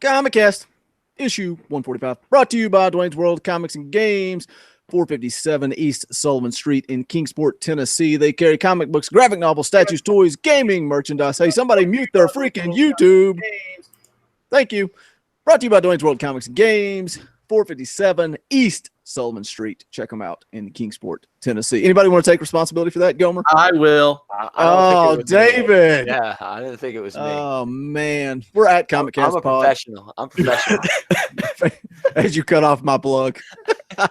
ComicCast, issue 145, brought to you by Dwayne's World Comics and Games, 457 East Sullivan Street in Kingsport, Tennessee. They carry comic books, graphic novels, statues, toys, gaming, merchandise. Hey, somebody mute their freaking YouTube. Thank you. Brought to you by Dwayne's World Comics and Games, 457 East Sullivan Street. Check them out in Kingsport, Tennessee. Anybody want to take responsibility for that, Gaumer? I will. Oh, David. Me. Yeah, I didn't think it was me. Oh, man. We're at ComicCast. I'm a professional. I'm professional. As you cut off my plug. I'm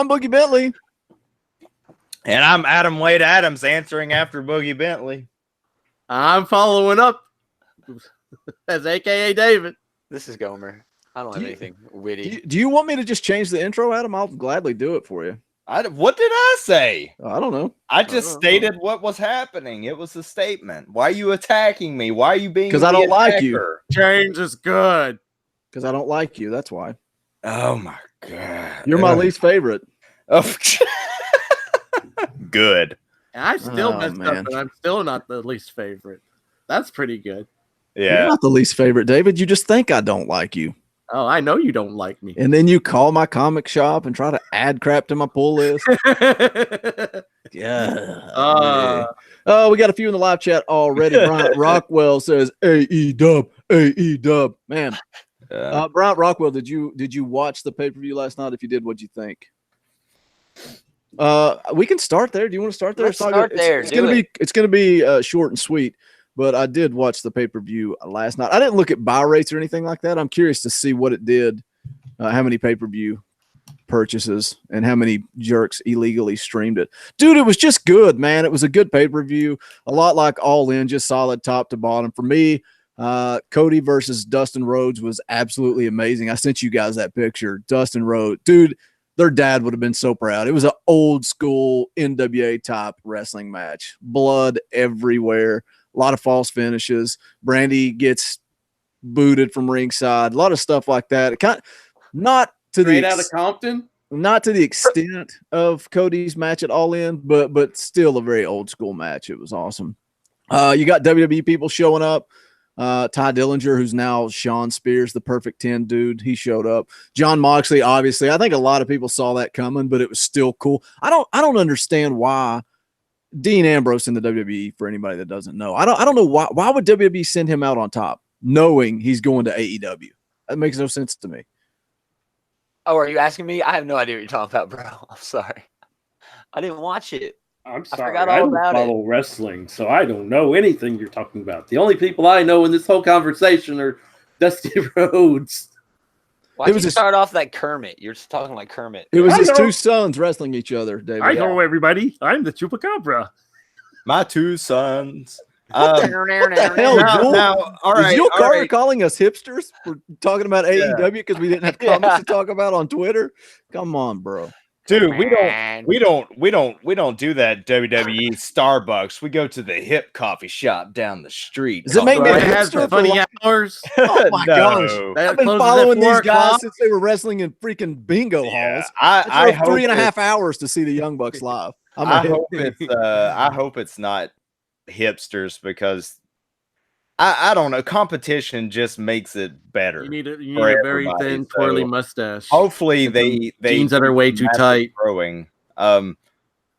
Boogie Bentley. And I'm Adam Wade Adams answering after Boogie Bentley. I'm following up as AKA David. This is Gaumer. I don't have anything witty. Do you want me to just change the intro, Adam? I'll gladly do it for you. What did I say? I don't know. I just stated what was happening. It was a statement. Why are you attacking me? Why are you being? Because I don't like you. Change is good. Because I don't like you. That's why. Oh my god! You're my least favorite. Oh, good. And I still messed up, but I'm still not the least favorite. That's pretty good. Yeah. You're not the least favorite, David. You just think I don't like you. Oh, I know you don't like me. And then you call my comic shop and try to add crap to my pull list. Yeah. Oh, we got a few in the live chat already. Bryant Rockwell says AEW. Man. Bryant Rockwell, did you watch the pay-per-view last night? If you did, what'd you think? We can start there. Do you want to start there? Let's start there. It's gonna be short and sweet. But I did watch the pay-per-view last night. I didn't look at buy rates or anything like that. I'm curious to see what it did, how many pay-per-view purchases and how many jerks illegally streamed it. Dude, it was just good, man. It was a good pay-per-view, a lot like All In, just solid top to bottom. For me, Cody versus Dustin Rhodes was absolutely amazing. I sent you guys that picture. Dustin Rhodes, dude, their dad would have been so proud. It was an old school NWA type wrestling match. Blood everywhere. A lot of false finishes. Brandy gets booted from ringside. A lot of stuff like that. Not to Straight out of Compton. Not to the extent of Cody's match at All In, but still a very old school match. It was awesome. You got WWE people showing up. Ty Dillinger, who's now Sean Spears, the Perfect 10 dude, he showed up. John Moxley, obviously. I think a lot of people saw that coming, but it was still cool. I don't understand why. Dean Ambrose in the WWE, for anybody that doesn't know. I don't know why would WWE send him out on top knowing he's going to AEW? That makes no sense to me. Oh, are you asking me? I have no idea what you're talking about, bro. I'm sorry. I didn't watch it. I'm sorry. I don't follow wrestling, so I don't know anything you're talking about. The only people I know in this whole conversation are Dusty Rhodes. Why did you start off like Kermit? You're just talking like Kermit. It was his two sons wrestling each other, David. I know everybody. I'm the Chupacabra. My two sons. What the hell, Jewel? All right, is Jewel Carter calling us hipsters for talking about AEW because we didn't have comics to talk about on Twitter? Come on, bro. Dude, we don't do that WWE Starbucks. We go to the hip coffee shop down the street. Does it make me a hipster? Funny hours? Oh my gosh! I've been following these guys since they were wrestling in freaking bingo halls. I drove 3.5 hours to see the Young Bucks live. I hope it's not hipsters because I don't know. Competition just makes it better. You need a very thin, twirly mustache. Hopefully, they jeans that are way too tight. Growing. But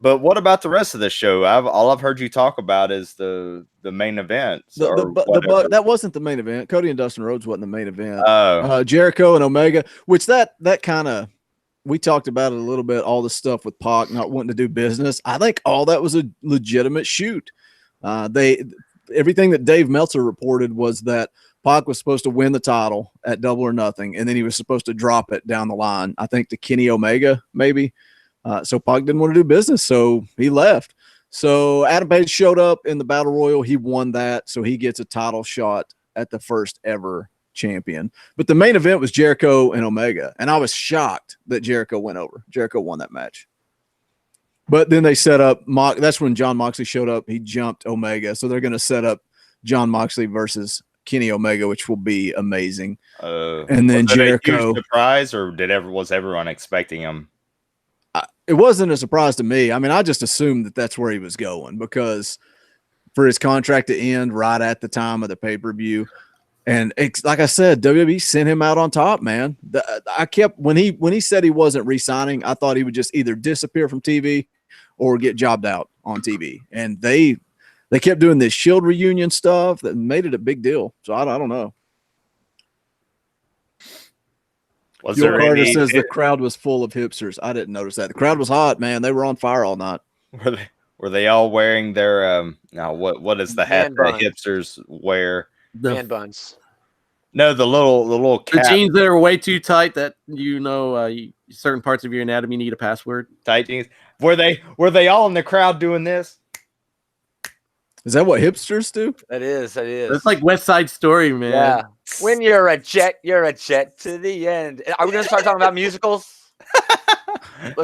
what about the rest of the show? All I've heard you talk about is the main event. That wasn't the main event. Cody and Dustin Rhodes wasn't the main event. Jericho and Omega, which that kind of we talked about it a little bit. All the stuff with Pac not wanting to do business. I think all that was a legitimate shoot. Everything that Dave Meltzer reported was that Pac was supposed to win the title at Double or Nothing, and then he was supposed to drop it down the line, I think to Kenny Omega, maybe. So Pac didn't want to do business, so he left. So Adam Page showed up in the Battle Royal. He won that, so he gets a title shot at the first ever champion. But the main event was Jericho and Omega, and I was shocked that Jericho went over. Jericho won that match. But then they set up that's when John Moxley showed up. He jumped Omega. So they're going to set up John Moxley versus Kenny Omega, which will be amazing. And then Jericho. Was surprise, or was everyone expecting him? It wasn't a surprise to me. I mean, I just assumed that that's where he was going because for his contract to end right at the time of the pay-per-view, And like I said, WWE sent him out on top, man. I kept when he said he wasn't re-signing, I thought he would just either disappear from TV or get jobbed out on TV. And they kept doing this Shield reunion stuff that made it a big deal. So I don't know. Your Carter says the crowd was full of hipsters. I didn't notice that. The crowd was hot, man. They were on fire all night. Were they all wearing their now what is the hat that hipsters wear? Man buns. No, the little cap. The jeans that are way too tight that certain parts of your anatomy need a password. Tight jeans. Were they all in the crowd doing this? Is that what hipsters do? That is. It's like West Side Story, man. Yeah. When you're a jet to the end. Are we gonna start talking about musicals?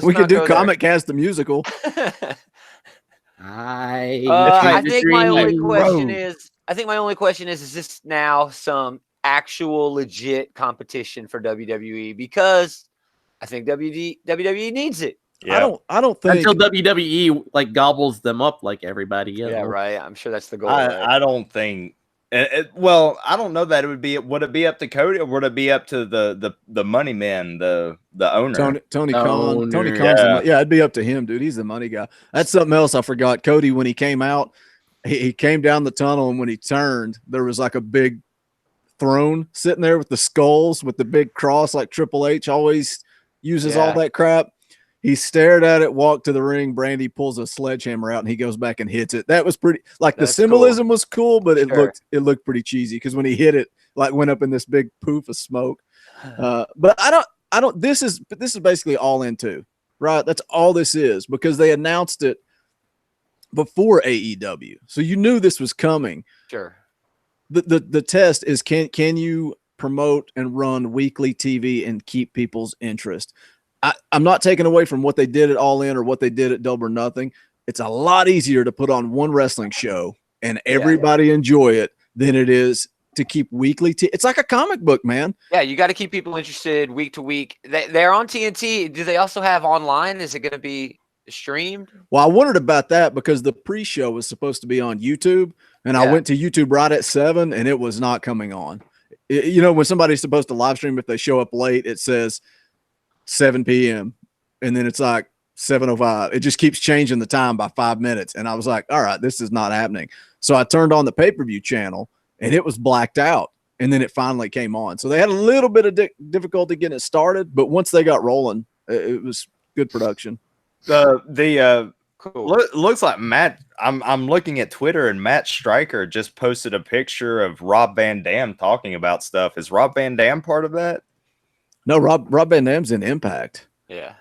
We could do ComicCast the musical. I think my only question is this now some actual legit competition for WWE? Because I think WWE needs it. Yeah. I don't think until WWE like gobbles them up like everybody else. Yeah, right. I'm sure that's the goal. I don't think. Well, I don't know that it would be. Would it be up to Cody or would it be up to the money man, the owner, Tony Khan? Tony Khan's it'd be up to him, dude. He's the money guy. That's something else I forgot. Cody, when he came out, he came down the tunnel, and when he turned, there was like a big throne sitting there with the skulls with the big cross, like Triple H always uses all that crap. He stared at it, walked to the ring. Brandy pulls a sledgehammer out, and he goes back and hits it. That was pretty. Like the symbolism was cool, but it looked pretty cheesy because when he hit it, like went up in this big poof of smoke. But I don't. This is basically all in too, right? That's all this is because they announced it before AEW, so you knew this was coming. Sure. The test is can you promote and run weekly TV and keep people's interest? I'm not taking away from what they did at All In or what they did at Double or Nothing. It's a lot easier to put on one wrestling show and everybody enjoy it than it is to keep weekly. It's like a comic book, man. Yeah, you got to keep people interested week to week. They're on TNT. Do they also have online? Is it going to be streamed? Well, I wondered about that because the pre-show was supposed to be on YouTube, and I went to YouTube right at 7, and it was not coming on. When somebody's supposed to live stream, if they show up late, it says 7 p.m. and then it's like 7:05. It just keeps changing the time by 5 minutes. And I was like, all right, this is not happening. So I turned on the pay-per-view channel and it was blacked out. And then it finally came on. So they had a little bit of difficulty getting it started, but once they got rolling, it was good production. Cool. Looks like Matt. I'm looking at Twitter and Matt Stryker just posted a picture of Rob Van Dam talking about stuff. Is Rob Van Dam part of that? No, Rob Van Dam's in Impact. Yeah.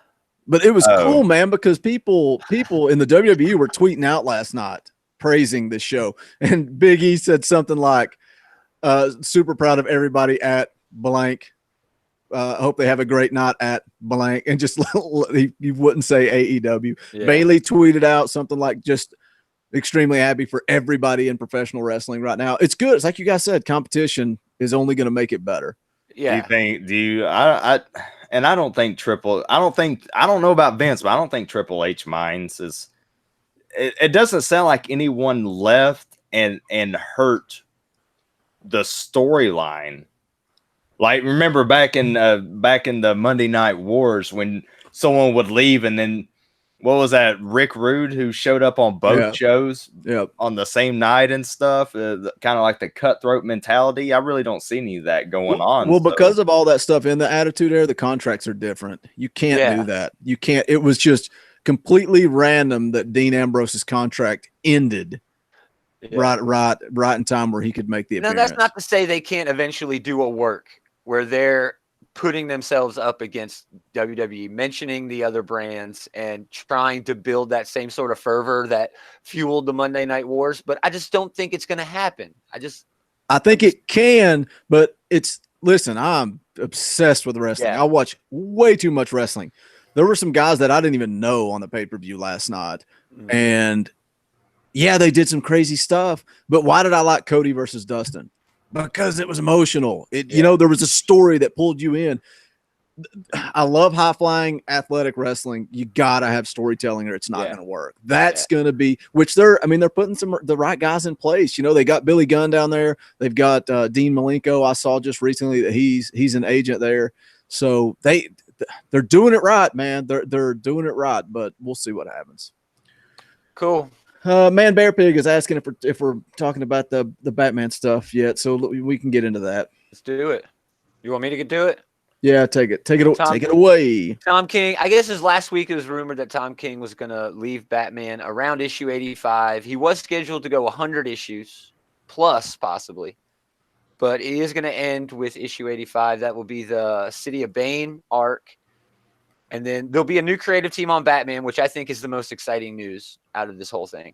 But it was cool, man, because people in the WWE were tweeting out last night praising this show. And Big E said something like, super proud of everybody at blank. Hope they have a great night at blank. And just he wouldn't say AEW. Yeah. Bailey tweeted out something like just extremely happy for everybody in professional wrestling right now. It's good. It's like you guys said, competition is only going to make it better. Yeah. I don't know about Vince, but I don't think Triple H minds. It doesn't sound like anyone left and hurt the storyline. Like, remember back in the Monday Night Wars when someone would leave and then what was that? Rick Rude, who showed up on both shows on the same night and stuff. Kind of like the cutthroat mentality. I really don't see any of that going on. Well, because of all that stuff in the Attitude Era, the contracts are different. You can't do that. You can't. It was just completely random that Dean Ambrose's contract ended right in time where he could make the appearance. No, that's not to say they can't eventually do a work where they're putting themselves up against WWE, mentioning the other brands and trying to build that same sort of fervor that fueled the Monday Night Wars. But I just don't think it's going to happen. I think it can, but listen, I'm obsessed with wrestling. I watch way too much wrestling. There were some guys that I didn't even know on the pay-per-view last night. Mm-hmm. And they did some crazy stuff, but why did I like Cody versus Dustin? Because it was emotional. There was a story that pulled you in. I love high flying athletic wrestling. You gotta have storytelling, or it's not going to work. That's going to be they're putting the right guys in place. You know, they got Billy Gunn down there. They've got Dean Malenko. I saw just recently that he's an agent there. So they're doing it right, man. They're doing it right, but we'll see what happens. Cool. Man Bear Pig is asking if we're talking about the Batman stuff yet, so we can get into that. Let's do it. You want me to do it? Yeah, take it away. Tom King. I guess last week it was rumored that Tom King was going to leave Batman around issue 85. He was scheduled to go 100 issues plus, possibly, but he is going to end with issue 85. That will be the City of Bane arc. And then there'll be a new creative team on Batman, which I think is the most exciting news out of this whole thing.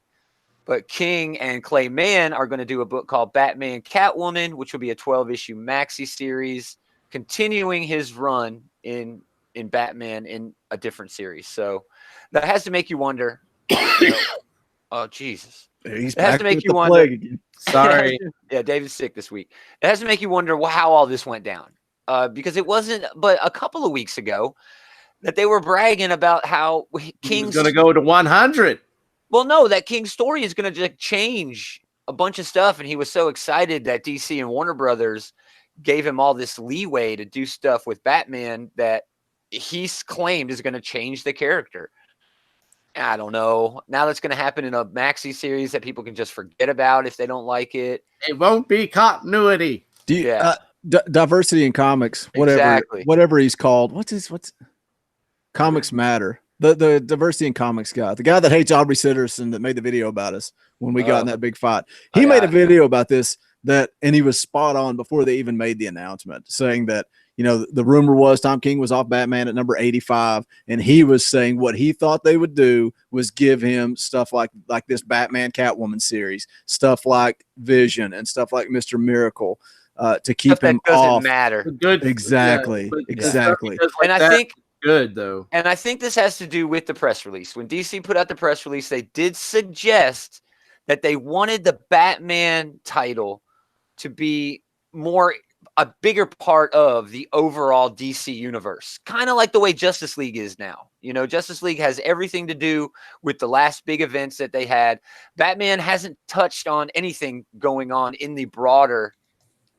But King and Clay Mann are going to do a book called Batman Catwoman, which will be a 12-issue maxi series, continuing his run in Batman in a different series. So that has to make you wonder. Oh, Jesus. It has to make you wonder. Sorry. Yeah, David's sick this week. It has to make you wonder how all this went down. Because it wasn't but a couple of weeks ago that they were bragging about how King's going to go to 100. Well, no, that King's story is going to just change a bunch of stuff. And he was so excited that DC and Warner Brothers gave him all this leeway to do stuff with Batman that he's claimed is going to change the character. I don't know. Now that's going to happen in a maxi series that people can just forget about if they don't like it. It won't be continuity. Diversity in comics, whatever he's called. What's Comics Matter. The diversity in comics guy, the guy that hates Aubrey Sitterson that made the video about us when we got in that big fight. He made a video about this and he was spot on before they even made the announcement, saying that, you know, the rumor was Tom King was off Batman at number 85, and he was saying what he thought they would do was give him stuff like this Batman Catwoman series, stuff like Vision and stuff like Mr. Miracle, to keep him off. Doesn't matter. Exactly. And I think good though. And I think this has to do with the press release. When DC put out the press release, they did suggest that they wanted the Batman title to be a bigger part of the overall DC universe. Kind of like the way Justice League is now. You know, Justice League has everything to do with the last big events that they had. Batman hasn't touched on anything going on in the broader.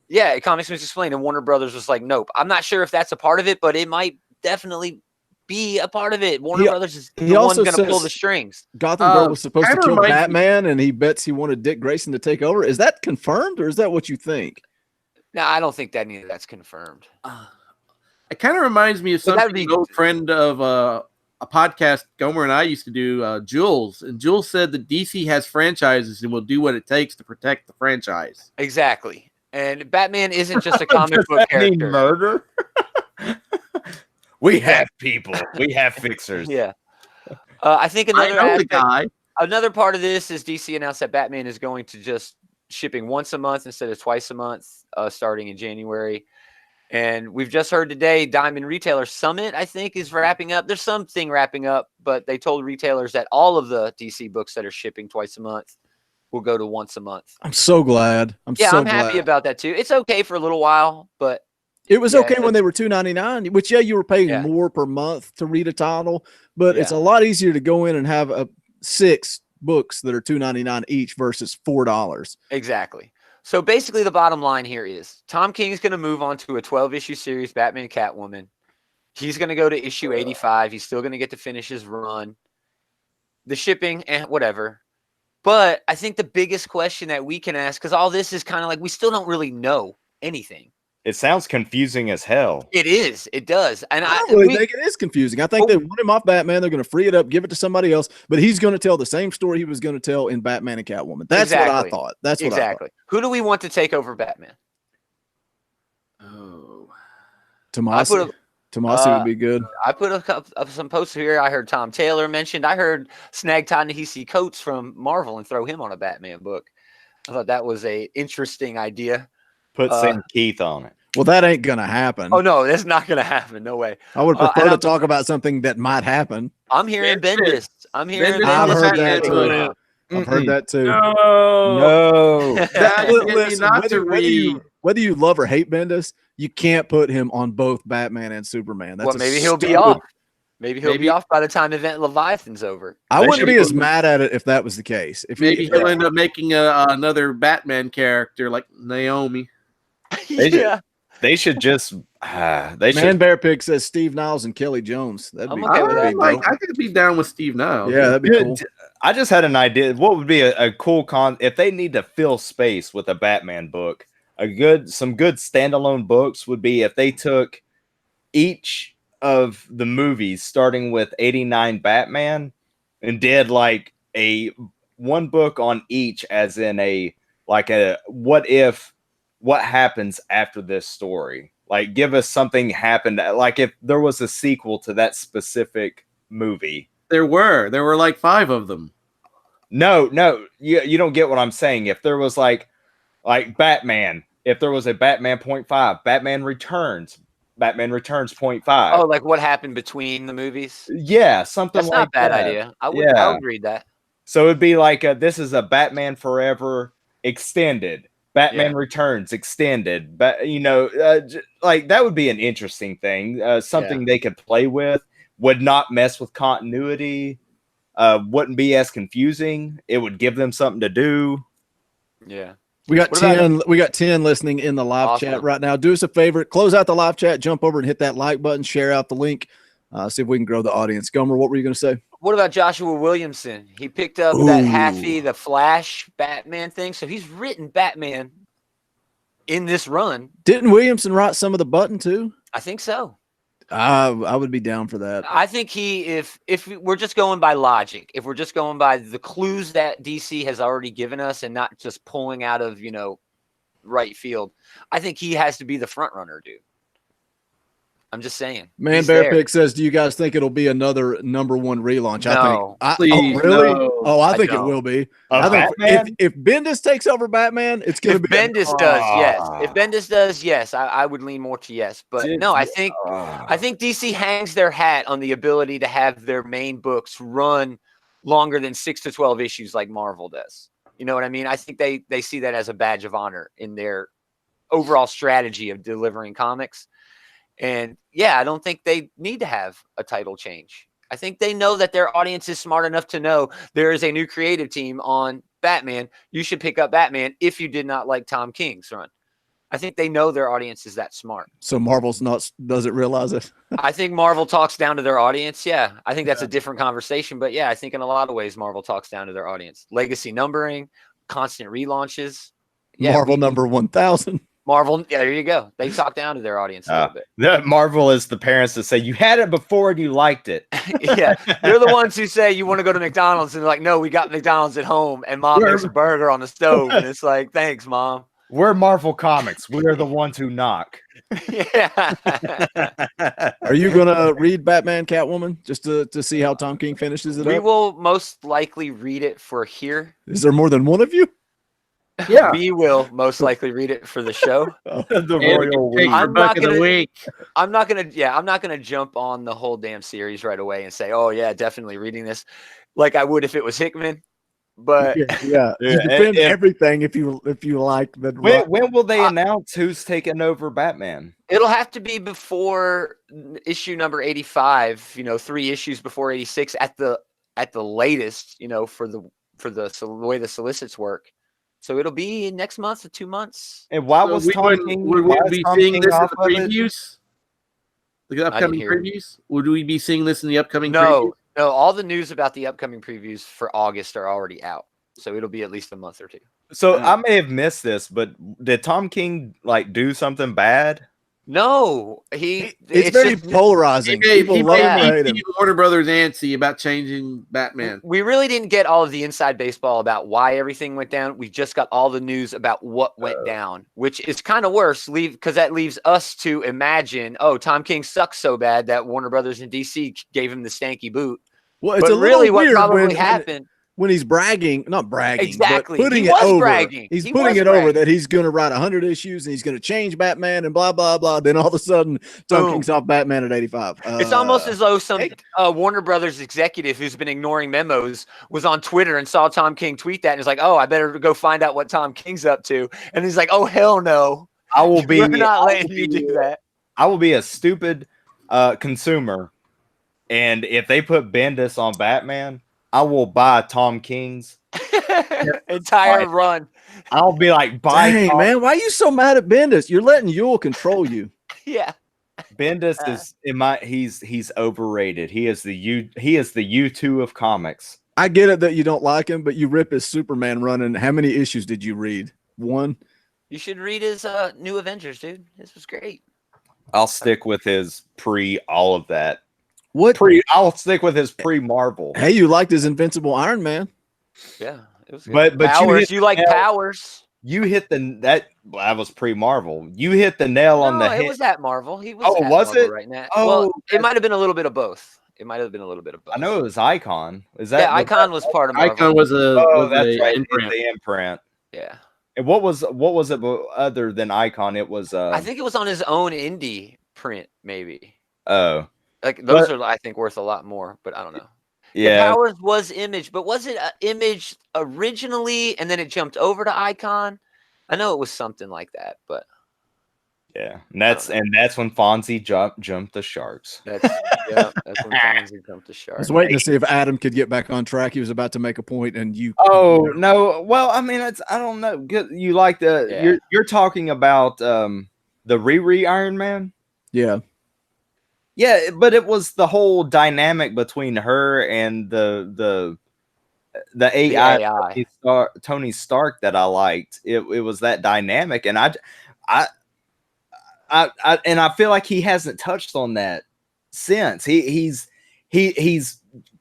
Yeah, Comics was explained, and Warner Brothers was like, nope. I'm not sure if that's a part of it, but it might definitely be a part of it. Warner Brothers is the one going to pull the strings. Gotham Girl was supposed to kill Batman, and he bets he wanted Dick Grayson to take over. Is that confirmed, or is that what you think? No, I don't think that that's confirmed. It kind of reminds me of something an old friend of a podcast Gaumer and I used to do, Jules. And Jules said that DC has franchises and will do what it takes to protect the franchise. Exactly. And Batman isn't just a comic book character. Murder? We have people. We have fixers. Yeah. I think another part of this is DC announced that Batman is going to just shipping once a month instead of twice a month, starting in January. And we've just heard today Diamond Retailer Summit, I think, is wrapping up. There's something wrapping up, but they told retailers that all of the DC books that are shipping twice a month will go to once a month. I'm so glad. I'm happy about that too. It's okay for a little while, but it was okay when they were $2.99, which you were paying more per month to read a title, but it's a lot easier to go in and have 6 books that are $2.99 each versus $4. Exactly. So basically the bottom line here is Tom King's going to move on to a 12-issue series, Batman Catwoman. He's going to go to issue 85. He's still going to get to finish his run. The shipping and whatever. But I think the biggest question that we can ask, because all this is kind of like we still don't really know anything. It sounds confusing as hell. It is. It does. And I don't really think it is confusing. I think they want him off Batman. They're going to free it up, give it to somebody else, but he's going to tell the same story he was going to tell in Batman and Catwoman. That's what I thought. That's what I thought. Who do we want to take over Batman? Oh, Tomasi. Tomasi would be good. I put some posts here. I heard Tom Taylor mentioned. I heard snag Ta-Nehisi Coates from Marvel and throw him on a Batman book. I thought that was a interesting idea. Put Sam Keith on it. Well, that ain't going to happen. Oh, no, that's not going to happen. No way. I would prefer to talk about something that might happen. I'm hearing Bendis. I'm hearing Bendis. I've heard that too. I've heard that too. No. Listen, whether you love or hate Bendis, you can't put him on both Batman and Superman. That's maybe he'll be off. Maybe he'll be off by the time Event Leviathan's over. I wouldn't be as mad at it if that was the case. If he'll end up making another Batman character like Naomi. They should just. Bear Pig says Steve Niles and Kelly Jones. That'd be okay with that. I could be down with Steve Niles. Yeah, that'd be cool. I just had an idea. What would be a cool if they need to fill space with a Batman book? Some good standalone books would be if they took each of the movies starting with 89 Batman and did like a one book on each, as in what happens after this story. Like, give us something happened, like if there was a sequel to that specific movie. There were like 5 of them. No, you don't get what I'm saying. If there was like Batman, if there was a Batman 0.5, Batman Returns 0.5. Oh, like what happened between the movies? Yeah, something That's like not a bad that. idea. I would read that. So it'd be like this is a Batman Forever extended, Batman Returns extended, but like that would be an interesting thing. Something they could play with, would not mess with continuity, wouldn't be as confusing. It would give them something to do. Yeah. We got 10. We got 10 listening in the live chat right now. Do us a favor, close out the live chat, jump over and hit that like button, share out the link, see if we can grow the audience. Gomer, what were you going to say? What about Joshua Williamson? He picked up the Flash Batman thing, so he's written Batman in this run. Didn't Williamson write some of the button too? I think so. I would be down for that. I think if we're just going by logic, if we're just going by the clues that DC has already given us and not just pulling out of, right field, I think he has to be the front runner, dude. I'm just saying. Bear Pig says, do you guys think it'll be another #1 relaunch? No. I think. Really? No. I think it will be. I think if Bendis takes over Batman, it's going to be. Bendis does, yes. If Bendis does, yes, I would lean more to yes. But no, I think DC hangs their hat on the ability to have their main books run longer than 6 to 12 issues like Marvel does. You know what I mean? I think they see that as a badge of honor in their overall strategy of delivering comics. And I don't think they need to have a title change. I think they know that their audience is smart enough to know there is a new creative team on Batman. You should pick up Batman if you did not like Tom King's run. I think they know their audience is that smart. So Marvel's doesn't realize it. I think Marvel talks down to their audience. Yeah, I think that's a different conversation. But I think in a lot of ways, Marvel talks down to their audience. Legacy numbering, constant relaunches. Marvel number 1000. Marvel, there you go. They talk down to their audience a little bit. Marvel is the parents that say, you had it before and you liked it. They're the ones who say, you want to go to McDonald's? And they're like, no, we got McDonald's at home. And Mom, there's a burger on the stove. And it's like, thanks, Mom. We're Marvel Comics. We're the ones who knock. Are you going to read Batman Catwoman just to see how Tom King finishes it? We will most likely read it for here. Is there more than one of you? Yeah, we will most likely read it for the show. The Royal Week. I'm not gonna jump on the whole damn series right away and say, oh yeah, definitely reading this, like I would if it was Hickman. But you defend everything if you like the. When will they announce who's taking over Batman? It'll have to be before issue number 85. 3 issues before 86 at the latest. For the way the solicits work. So it'll be next month or 2 months. And why was Tom King? Would we be seeing this in the previews? The upcoming previews? Would we be seeing this in the upcoming previews? No, all the news about the upcoming previews for August are already out. So it'll be at least a month or 2. So I may have missed this, but did Tom King do something bad? No, it's very polarizing. People love him. Warner Brothers antsy about changing Batman. We really didn't get all of the inside baseball about why everything went down. We just got all the news about what went down, which is kind of worse. Because that leaves us to imagine, Tom King sucks so bad that Warner Brothers and DC gave him the stanky boot. Well, it's really what probably happened. when he's bragging, not bragging, exactly. but putting He it was over. bragging. He's He putting was it over bragging. that he's going to write 100 issues and he's going to change Batman and blah, blah, blah. Then all of a sudden, Tom King's off Batman at 85. It's almost as though some Warner Brothers executive who's been ignoring memos was on Twitter and saw Tom King tweet that and is like, oh, I better go find out what Tom King's up to. And he's like, oh, hell no. We're not letting you do that. I will be a stupid consumer. And if they put Bendis on Batman, I will buy Tom King's entire run. I'll be like, buy. Dang, man, why are you so mad at Bendis? You're letting Yule control you. Yeah. Bendis is he's overrated. He is the U2 of comics. I get it that you don't like him, but you rip his Superman run. And how many issues did you read? One? You should read his New Avengers, dude. This was great. I'll stick with his all of that. I'll stick with his pre-Marvel. Hey, you liked his Invincible Iron Man. Yeah, it was good. But Powers, you like Powers. You hit that was pre-Marvel. You hit the nail on the head. It was at Marvel. He was was it? Right now. Oh, well, it might have been a little bit of both. I know it was Icon. Is that Icon was part of Marvel. Icon was that's right. Imprint. The imprint. Yeah. And what was it other than Icon? It was I think it was on his own indie print, maybe. Oh. Like those are, I think, worth a lot more, but I don't know. Yeah. The Powers was Image, but was it Image originally and then it jumped over to Icon? I know it was something like that, but yeah, and that's when Fonzie jumped the sharks. That's when Fonzie jumped the sharks. I was waiting to see if Adam could get back on track. He was about to make a point, and you. Oh no! Well, I mean, I don't know. You like you're talking about the Riri Iron Man? Yeah. Yeah, but it was the whole dynamic between her and the AI. Tony Stark that I liked. It was that dynamic, and I feel like he hasn't touched on that since. He's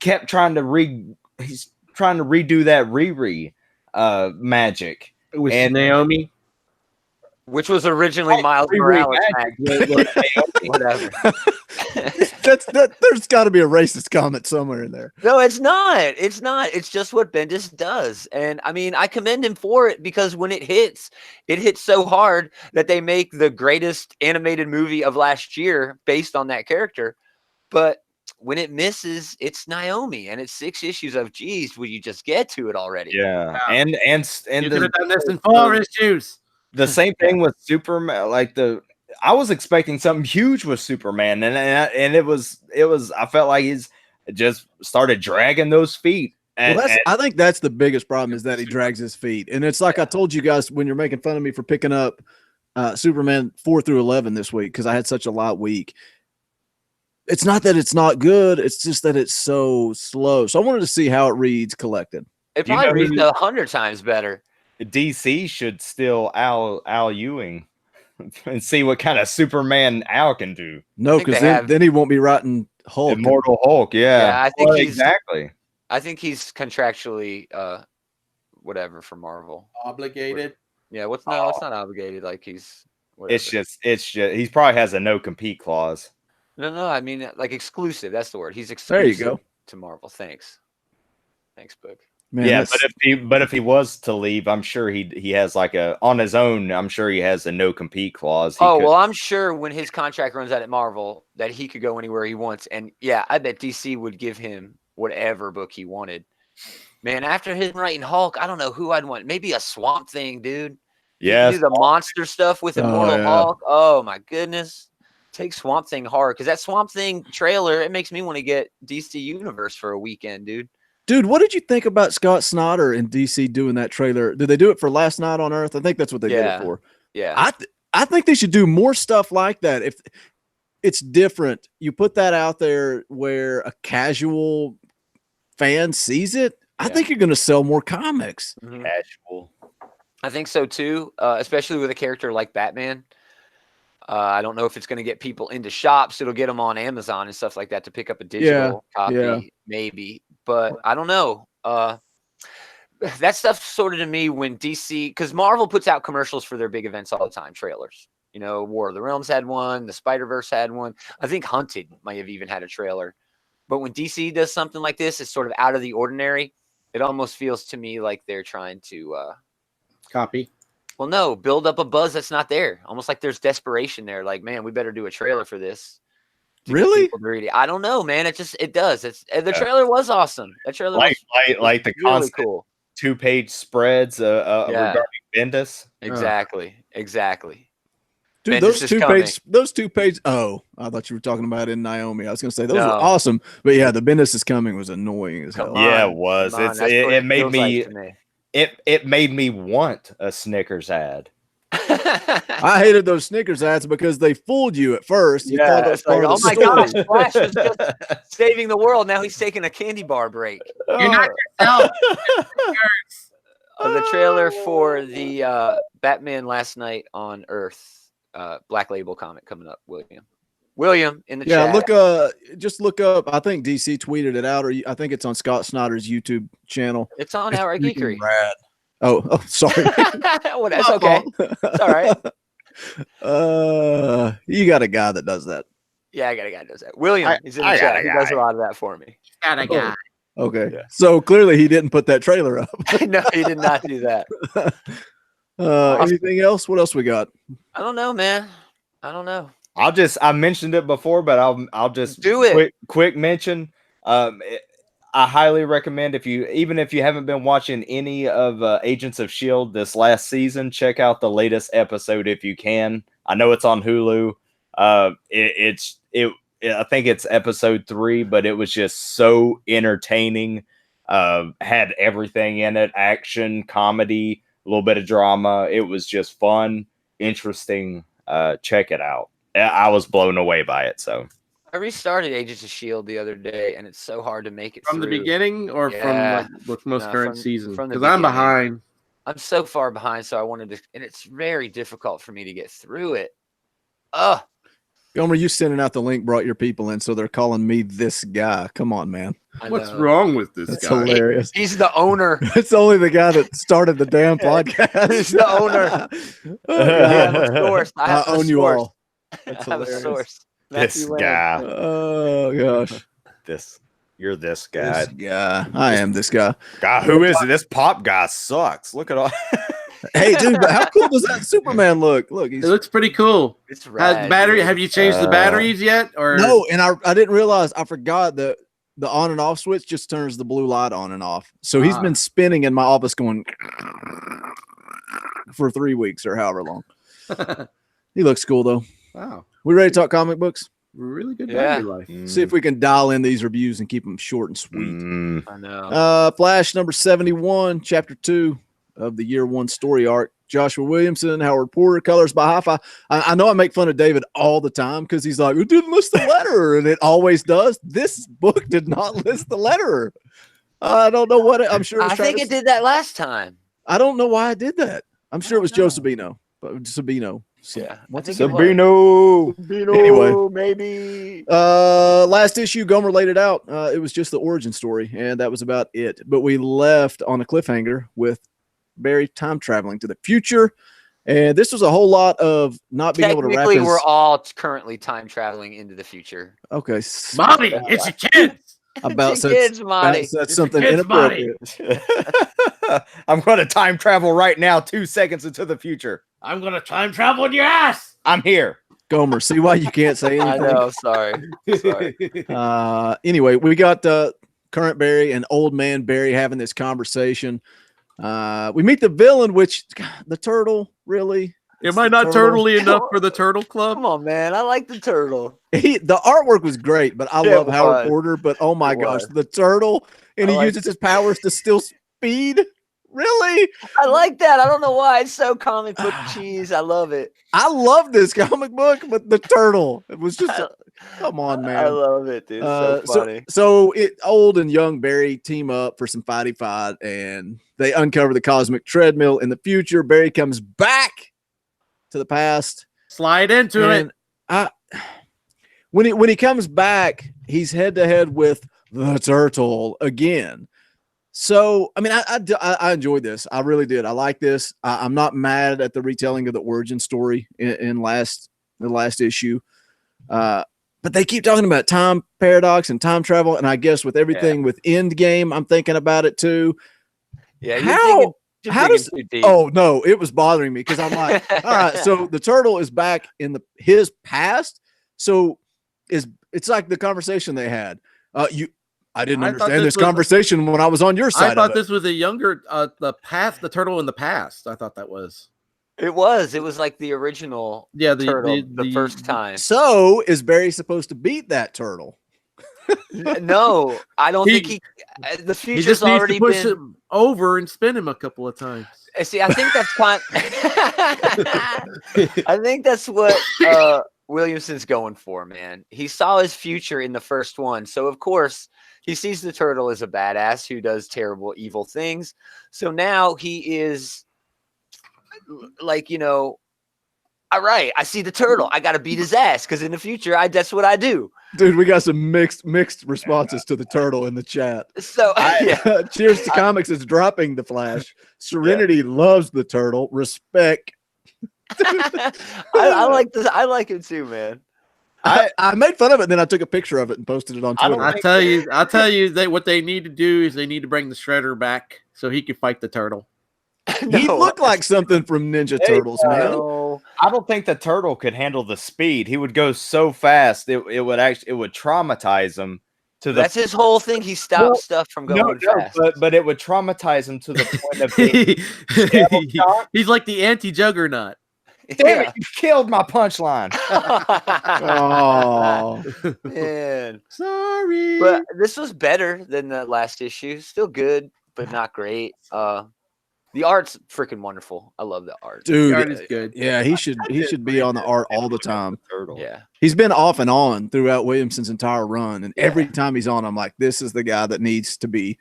kept trying to redo that Riri magic with Naomi. Which was originally Miles Morales. Whatever. There's got to be a racist comment somewhere in there. No, it's not. It's not. It's just what Bendis does. And I mean, I commend him for it because when it hits so hard that they make the greatest animated movie of last year based on that character. But when it misses, it's Naomi, and it's 6 issues of, geez, will you just get to it already? Yeah. And you could have done this in 4 issues. The same thing with Superman. I was expecting something huge with Superman, and it was. I felt like he's just started dragging those feet. I think that's the biggest problem is that he drags his feet, and it's like I told you guys when you're making fun of me for picking up Superman 4 through 11 this week because I had such a light week. It's not that it's not good; it's just that it's so slow. So I wanted to see how it reads collected. It probably reads 100 times better. DC should still Al Ewing and see what kind of Superman Al can do. No, because then he won't be writing Hulk. Immortal Hulk, yeah. I think exactly. I think he's contractually whatever for Marvel. Obligated. Yeah, it's not obligated. Like he's whatever. It's just he probably has a no compete clause. No, I mean like exclusive. That's the word. He's exclusive. There you go. To Marvel. Thanks, Book. Man, yeah, but if he was to leave, I'm sure he has like on his own. I'm sure he has a no compete clause. Well, I'm sure when his contract runs out at Marvel that he could go anywhere he wants. And yeah, I bet DC would give him whatever book he wanted. Man, after him writing Hulk, I don't know who I'd want. Maybe a Swamp Thing, dude. Yeah, do the monster stuff with Immortal Hulk. Oh my goodness, take Swamp Thing hard because that Swamp Thing trailer it makes me want to get DC Universe for a weekend, dude. Dude, what did you think about Scott Snyder in DC doing that trailer? Did they do it for Last Night on Earth? I think that's what they did it for. Yeah. I think they should do more stuff like that. If it's different, you put that out there where a casual fan sees it. I think you're going to sell more comics. Mm-hmm. Casual. I think so too, especially with a character like Batman. I don't know if it's going to get people into shops. It'll get them on Amazon and stuff like that to pick up a digital copy, maybe. But I don't know. That stuff sort of to me when DC, because Marvel puts out commercials for their big events all the time, trailers. You know, War of the Realms had one. The Spider-Verse had one. I think Hunted might have even had a trailer. But when DC does something like this, it's sort of out of the ordinary. It almost feels to me like they're trying to copy. Well, no, build up a buzz that's not there. Almost like there's desperation there. Like, man, we better do a trailer for this. Really? I don't know, man. It does. The trailer was awesome. That trailer was the really constant cool. 2-page spreads regarding Bendis. Exactly. Dude, those 2 pages. Oh, I thought you were talking about in Naomi. I was going to say those were awesome, but yeah, the Bendis is coming was annoying as hell. Yeah, it was. It made me. It made me want a Snickers ad. I hated those Snickers ads because they fooled you at first. You thought it was part of the my gosh, Flash was just saving the world. Now he's taking a candy bar break. You're not yourself. The trailer for the Batman Last Night on Earth Black Label comic coming up, William in the chat. Just look up. I think DC tweeted it out, or I think it's on Scott Snyder's YouTube channel. It's on our Geekery. Rad. Oh, sorry. Well, that's okay. It's all right. You got a guy that does that. Yeah, I got a guy that does that. William, he's in the chat. He does a lot of that for me. Got a guy. Okay. Yeah. So clearly he didn't put that trailer up. No, he did not do that. Anything else? What else we got? I don't know, man. I don't know. I mentioned it before, but I'll just do it. Quick mention. I highly recommend if you haven't been watching any of Agents of S.H.I.E.L.D. this last season, check out the latest episode if you can. I know it's on Hulu. I think it's episode 3, but it was just so entertaining. Had everything in it: action, comedy, a little bit of drama. It was just fun, interesting. Check it out. I was blown away by it. So I restarted Agents of S.H.I.E.L.D. the other day, and it's so hard to make it from through. The beginning or from the most current season? Because I'm behind. I'm so far behind, so I wanted to, and it's very difficult for me to get through it. Gaumer, you sending out the link brought your people in, so they're calling me this guy. Come on, man. What's wrong with this That's guy? Hilarious. He's the owner. It's only the guy that started the damn podcast. He's the owner. I own you all. That's I have a source. This guy. Oh gosh. You're this guy. This guy. I am this guy. God, who is it? This pop guy sucks. Look at all. Hey, dude, but how cool does that Superman look? Look, it looks pretty cool. It's rad. Have you changed the batteries yet? Or no? And I didn't realize. I forgot that the on and off switch just turns the blue light on and off. So he's been spinning in my office going for 3 weeks or however long. He looks cool though. Wow. We ready to talk comic books? Really good battery life. See if we can dial in these reviews and keep them short and sweet. I know. Flash number 71, chapter 2 of the year 1 story arc. Joshua Williamson, Howard Porter, colors by Hi-Fi. I know I make fun of David all the time because he's like, it didn't list the letterer, and it always does. This book did not list the letterer. I don't know what I'm sure. I think it did that last time. I don't know why I did that. I'm sure it was Joe Sabino. Sabino. Yeah. What's Sabino? Anyway, maybe. Last issue, Gaumer laid it out. It was just the origin story, and that was about it. But we left on a cliffhanger with Barry time traveling to the future, and this was a whole lot of not being able to wrap. Technically, we're all currently time traveling into the future. Okay, Marty, it's your kids. About kids, Marty. That's something inappropriate. I'm going to time travel right now, 2 seconds into the future. I'm going to time travel in your ass. I'm here. Gomer, see why you can't say anything? I know, sorry. Anyway, we got current Barry and old man Barry having this conversation. We meet the villain, which the turtle, really? Am I not turtly enough for the Turtle Club? Come on, man. I like the turtle. The artwork was great, but I love Howard Porter. But oh my gosh, the turtle, and he uses his powers to steal speed. Really? I like that. I don't know why. It's so comic book cheese. I love it. I love this comic book, but the turtle, it was just come on, man. I love it, dude. So funny. So old and young Barry team up for some fighty fight, and they uncover the cosmic treadmill in the future. Barry comes back to the past. Slide into it. When he comes back, he's head to head with the turtle again. So, I mean, I enjoyed this. I really did. I like this. I'm not mad at the retelling of the origin story in the last issue. But they keep talking about time paradox and time travel, and I guess with everything with Endgame, I'm thinking about it too. Yeah, how does? Oh no, it was bothering me because I'm like, all right, so the turtle is back in his past, so it's like the conversation they had. I didn't understand this conversation when I was on your side. I thought this was a younger the turtle in the past. I thought that was. It was like the original turtle the first time. So is Barry supposed to beat that turtle? No, I don't think the future's already been him over and spin him a couple of times. See, I think that's I think that's what Williamson's going for, man. He saw his future in the first one, so of course he sees the turtle as a badass who does terrible, evil things. So now he is like, all right, I see the turtle. I got to beat his ass because in the future, that's what I do. Dude, we got some mixed responses to the turtle in the chat. So, Cheers to Comics is dropping the Flash. Serenity loves the turtle. Respect. I like this. I like him too, man. I made fun of it, and then I took a picture of it and posted it on Twitter. I'll tell you what they need to do is they need to bring the Shredder back so he can fight the turtle. He looked like something from Ninja Turtles, man. I don't think the turtle could handle the speed. He would go so fast it would traumatize him to the. That's his whole thing. He stopped stuff from going fast. But it would traumatize him to the point of he's like the anti-Juggernaut. Damn it, you killed my punchline. Oh man, sorry. But this was better than the last issue. Still good, but not great. The art's freaking wonderful. I love the art. Dude, the art is good. Yeah, he should be on the art all the time. Yeah. He's been off and on throughout Williamson's entire run. And every time he's on, I'm like, this is the guy that needs to be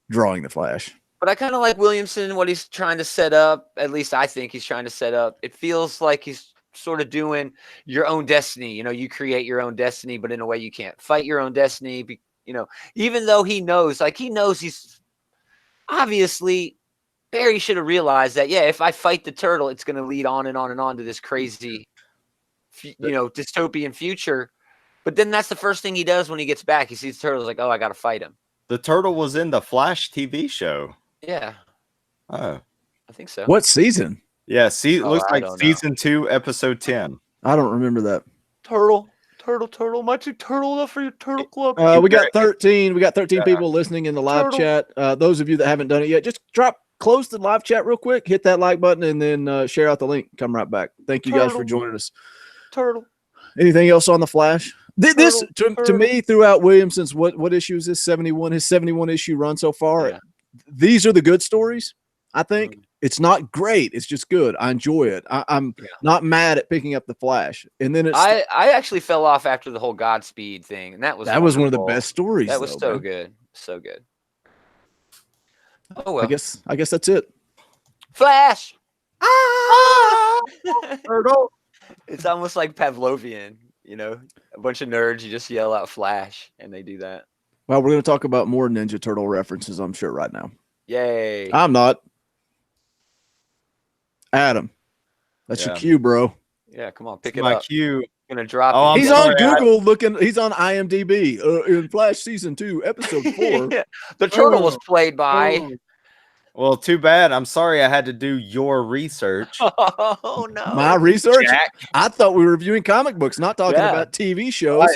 drawing the Flash. But I kind of like Williamson, what he's trying to set up. At least I think he's trying to set up. It feels like he's sort of doing your own destiny. You create your own destiny, but in a way you can't fight your own destiny. Even though he knows he's obviously – Barry should have realized that, if I fight the turtle, it's going to lead on and on and on to this crazy, dystopian future. But then that's the first thing he does when he gets back. He sees the turtle, he's like, oh, I got to fight him. The turtle was in the Flash TV show. Yeah. Oh. I think so. What season? Yeah, looks like season 2, episode 10. I don't remember that. Turtle. Am I too turtle enough for your turtle club? We got 13. We got 13 people listening in the live chat. Those of you that haven't done it yet, just close the live chat real quick, hit that like button, and then share out the link. Come right back. Thank you guys for joining us. Turtle. Anything else on the Flash? This to me throughout Williamson's what issue is this? 71. His 71 issue run so far. Yeah. These are the good stories. I think it's not great. It's just good. I enjoy it. I'm not mad at picking up the Flash. And then I actually fell off after the whole Godspeed thing, and that was one of the best stories. That was so good, so good. Oh well. I guess that's it. Flash. Turtle. It's almost like Pavlovian, a bunch of nerds. You just yell out "Flash," and they do that. Well, we're going to talk about more Ninja Turtle references, I'm sure, right now. Yay! I'm not. Adam, that's your cue, bro. Yeah, come on, pick it up. My cue. I'm gonna drop. He's on Google looking. He's on IMDb in Flash season 2, episode 4. The turtle was played by. Well, too bad. I'm sorry I had to do your research. Oh no. My research? Jack. I thought we were reviewing comic books, not talking about TV shows.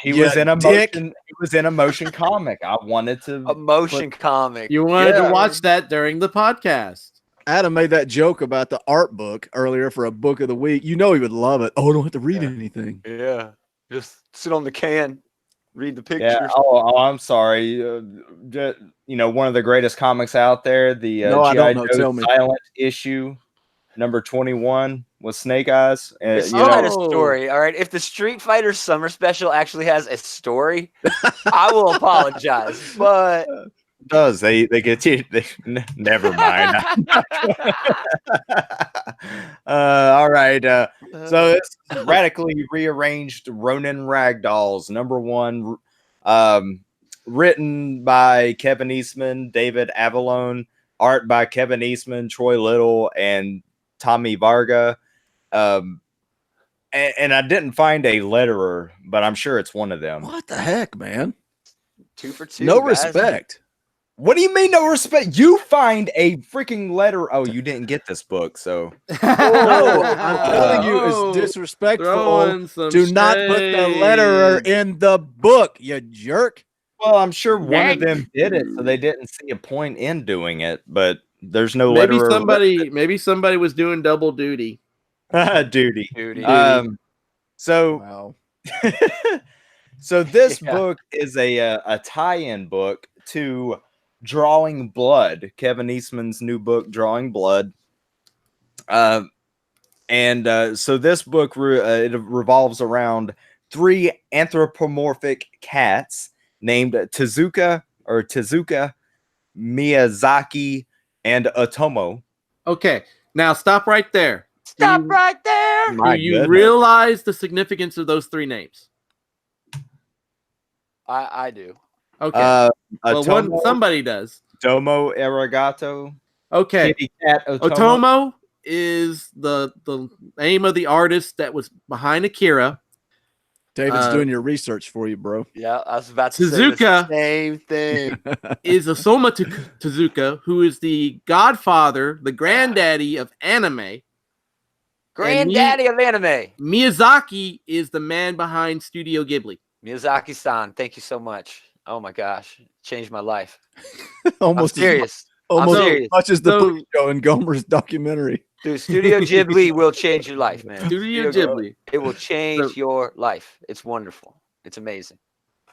He was in a motion comic. I wanted to a motion comic. You wanted to watch that during the podcast. Adam made that joke about the art book earlier for a book of the week. He would love it. Oh, I don't have to read anything. Yeah. Just sit on the can. Read the pictures. Yeah. Oh, I'm sorry. One of the greatest comics out there, the G.I. Joe Silent issue, number 21 with Snake Eyes. It's not a story. All right. If the Street Fighter Summer Special actually has a story, I will apologize. But it does they get you? Never mind. All right. So it's radically rearranged Ronin Ragdolls, number 1, written by Kevin Eastman, David Avallone, art by Kevin Eastman, Troy Little, and Tommy Varga. and I didn't find a letterer, but I'm sure it's one of them. What the heck, man? 2 for 2. No guys. respect. What do you mean no respect? You find a freaking letter. Oh, you didn't get this book, so No, I'm telling you, it's disrespectful to not put the letterer in the book, you jerk. Well, I'm sure one of them did it, so they didn't see a point in doing it. But there's no maybe letterer. Maybe somebody was doing double duty. Duty. So, wow. So this book is a tie-in book to Drawing Blood, Kevin Eastman's new book, Drawing Blood. So this book it revolves around 3 anthropomorphic cats named Tezuka, Miyazaki, and Otomo. Okay, now stop right there. Stop right there. Do you realize the significance of those 3 names? I do. Okay. Well, somebody does. Domo Arigato. Okay. Kitty Cat Otomo. Otomo is the name of the artist that was behind Akira. David's doing your research for you, bro. Yeah, I was about to say the same thing. Is Osamu Tezuka, who is the godfather, the granddaddy of anime. Granddaddy of anime. Miyazaki is the man behind Studio Ghibli. Miyazaki-san, thank you so much. Oh my gosh, changed my life. Almost I'm serious. Almost as much as the Boogie show in Gaumer's documentary. Dude, Studio Ghibli will change your life, man. Studio Ghibli. It will change your life. It's wonderful. It's amazing.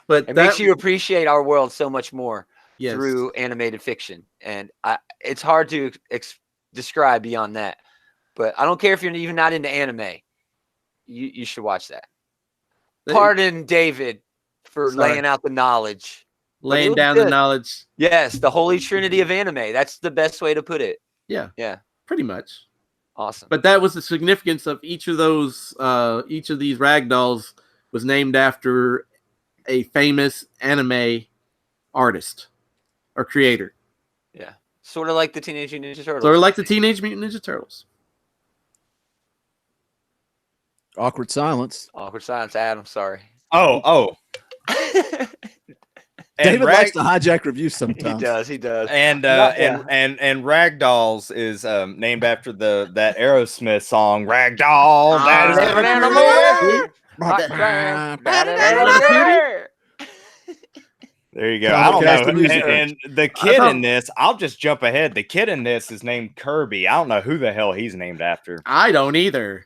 But it makes you appreciate our world so much more through animated fiction. And it's hard to describe beyond that. But I don't care if you're even not into anime. You should watch that. Pardon David for laying out the knowledge. Laying down the knowledge. Yes, the holy trinity of anime. That's the best way to put it. Yeah. Yeah. Pretty much. Awesome. But that was the significance of each of those, each of these ragdolls was named after a famous anime artist or creator. Yeah. Sort of like the Teenage Mutant Ninja Turtles. Sort of like the Teenage Mutant Ninja Turtles. Awkward silence. Awkward silence, Adam. Sorry. Oh. David likes to hijack reviews sometimes. He does. And Ragdolls is named after that Aerosmith song, Ragdoll. That is an animal. There you go. I don't know. And the kid in this, I'll just jump ahead. The kid in this is named Kirby. I don't know who the hell he's named after. I don't either.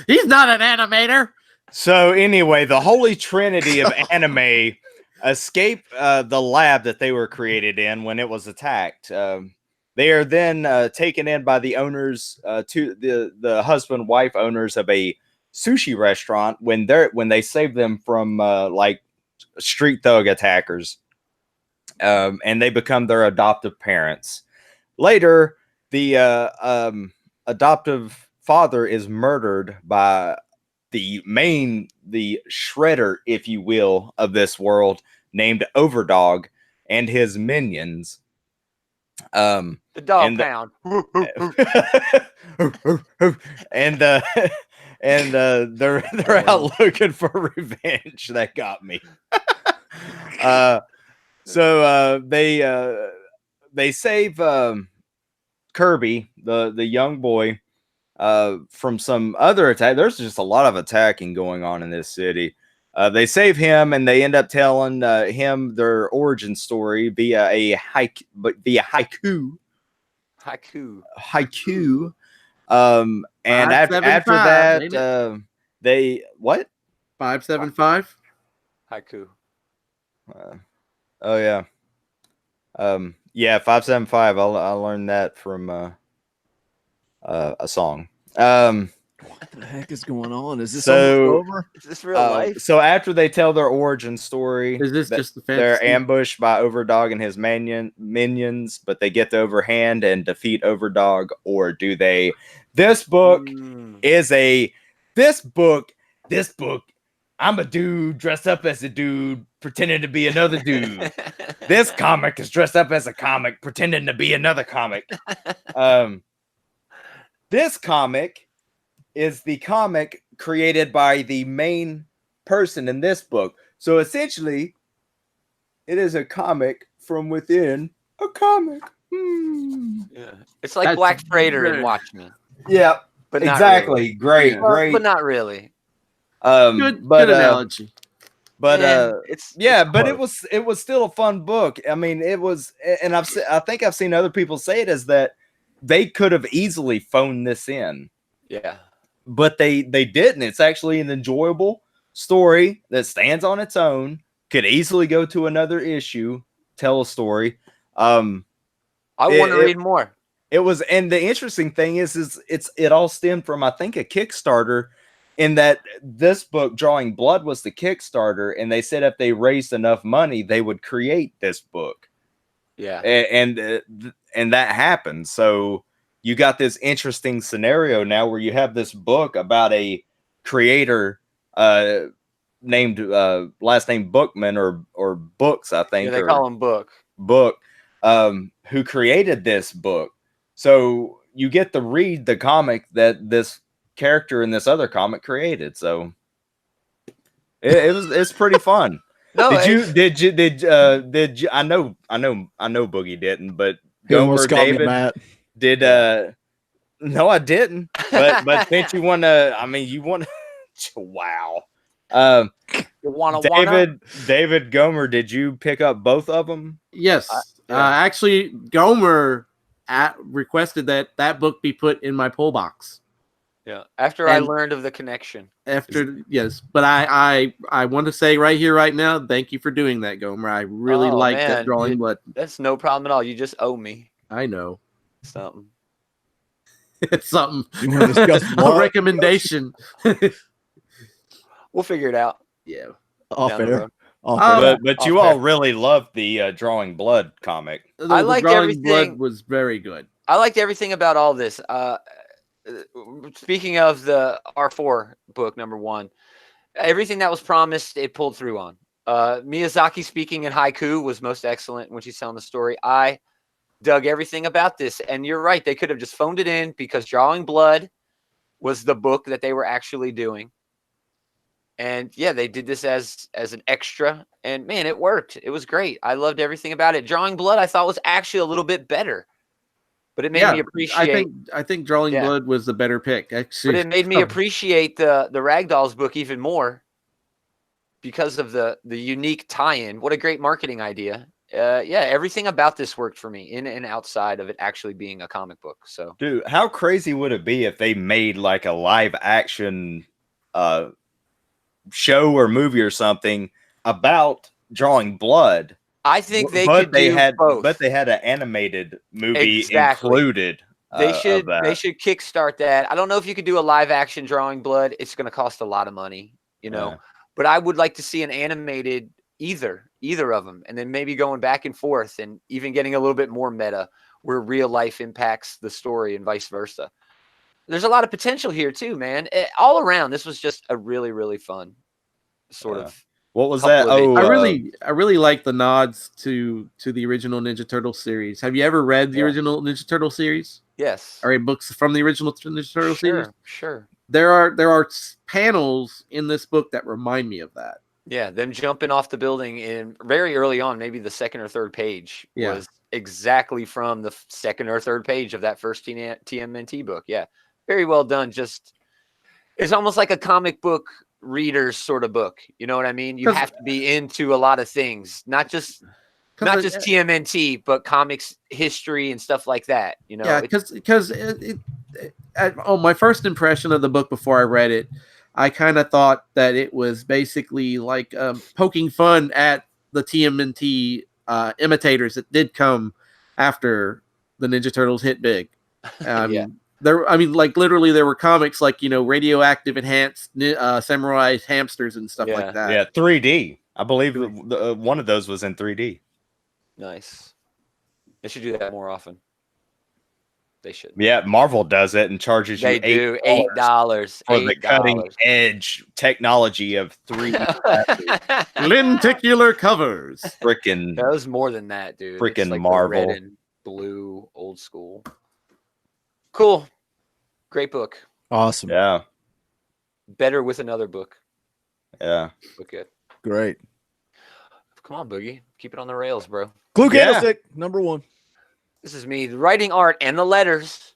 He's not an animator. So anyway, the holy trinity of anime escape the lab that they were created in when it was attacked. They are then taken in by the owners, to the husband-wife owners of a sushi restaurant when they save them from like street thug attackers, and they become their adoptive parents. Later, the adoptive father is murdered by the shredder, if you will, of this world, named Overdog, and his minions. The dog pound. and they're out looking for revenge. That got me. So they save Kirby, the young boy, from some other attack. There's just a lot of attacking going on in this city. They save him, and they end up telling him their origin story via haiku. And after that, they what? 575 haiku. Oh yeah. Yeah, 575. I learned that from a song. What the heck is going on? Is this over? Is this real life? So after they tell their origin story, is this just the fantasy? They're ambushed by Overdog and his minions, but they get the overhand and defeat Overdog, or do they? This book is this book. I'm a dude dressed up as a dude, pretending to be another dude. This comic is dressed up as a comic, pretending to be another comic. This comic is the comic created by the main person in this book. So essentially, it is a comic from within a comic. Yeah, it's like Black Freighter in Watchmen. Yeah, but exactly. Really. Great, great, but not really. Good analogy. But it's but it was still a fun book. I mean, it was, and I think I've seen other people say it, is that they could have easily phoned this in. Yeah. But they didn't. It's actually an enjoyable story that stands on its own, could easily go to another issue, tell a story. I want to read more. It was, and the interesting thing is it all stemmed from, I think, a Kickstarter, in that this book, Drawing Blood, was the Kickstarter, and they said if they raised enough money, they would create this book. Yeah. And that happened. So you got this interesting scenario now where you have this book about a creator named last name Bookman or Books, I think. Yeah, they call him Book, who created this book. So you get to read the comic that this character in this other comic created. So it's pretty fun. No, did you I know Boogie didn't, but Gaumer, David, Matt. did no, I didn't. But since you want to, I mean, you want wow. David Gaumer, did you pick up both of them? Yes. Actually, Gaumer requested that book be put in my pull box. Yeah. After I learned of the connection. Yes. But I want to say right here, right now, thank you for doing that, Gaumer. I really like that Drawing Blood. That's no problem at all. You just owe me. I know. Something. It's something. You want to discuss a recommendation. We'll figure it out. Yeah. Off air. But you all really loved the Drawing Blood comic. I liked everything. Blood was very good. I liked everything about all this. Speaking of the R4 book, #1, everything that was promised, it pulled through on. Miyazaki speaking in haiku was most excellent when she's telling the story. I dug everything about this, and you're right. They could have just phoned it in because Drawing Blood was the book that they were actually doing. And yeah, they did this as an extra, and man, it worked. It was great. I loved everything about it. Drawing Blood, I thought, was actually a little bit better, but it made me appreciate. I think Drawing Blood was the better pick. Actually, but it made me appreciate the Ragdolls book even more because of the unique tie-in. What a great marketing idea! Everything about this worked for me, in and outside of it actually being a comic book. So, dude, how crazy would it be if they made like a live action show or movie or something about Drawing Blood? I think they could do both. But they had an animated movie included. They should kickstart that. I don't know if you could do a live action Drawing Blood. It's going to cost a lot of money, but I would like to see an animated either of them, and then maybe going back and forth and even getting a little bit more meta where real life impacts the story and vice versa. There's a lot of potential here too, man. All around, this was just a really, really fun sort of. What was that? I really like the nods to the original Ninja Turtle series. Have you ever read the original Ninja Turtle series? Yes. Or books from the original Ninja Turtle series? Sure. There are panels in this book that remind me of that. Yeah, them jumping off the building in very early on, maybe the second or third page was exactly from the second or third page of that first TMNT book. Yeah. Very well done. Just it's almost like a comic book reader's sort of book. You know what I mean? You have to be into a lot of things, not just TMNT, but comics history and stuff like that. Yeah, because my first impression of the book before I read it, I kind of thought that it was basically like poking fun at the TMNT imitators that did come after the Ninja Turtles hit big. Literally, there were comics like radioactive enhanced samurai hamsters and stuff like that. Yeah, 3D. I believe one of those was in 3D. Nice. They should do that more often. They should. Yeah, Marvel does it and charges you $8 for the cutting edge technology of 3D lenticular covers. Freaking that was more than that, dude. Freaking like Marvel. Red and blue, old school. Cool. Great book. Awesome. Yeah. Better with another book. Yeah. Look good. Great. Come on, Boogie. Keep it on the rails, bro. Clue Candlestick, number 1. This is me. The writing, art, and the letters.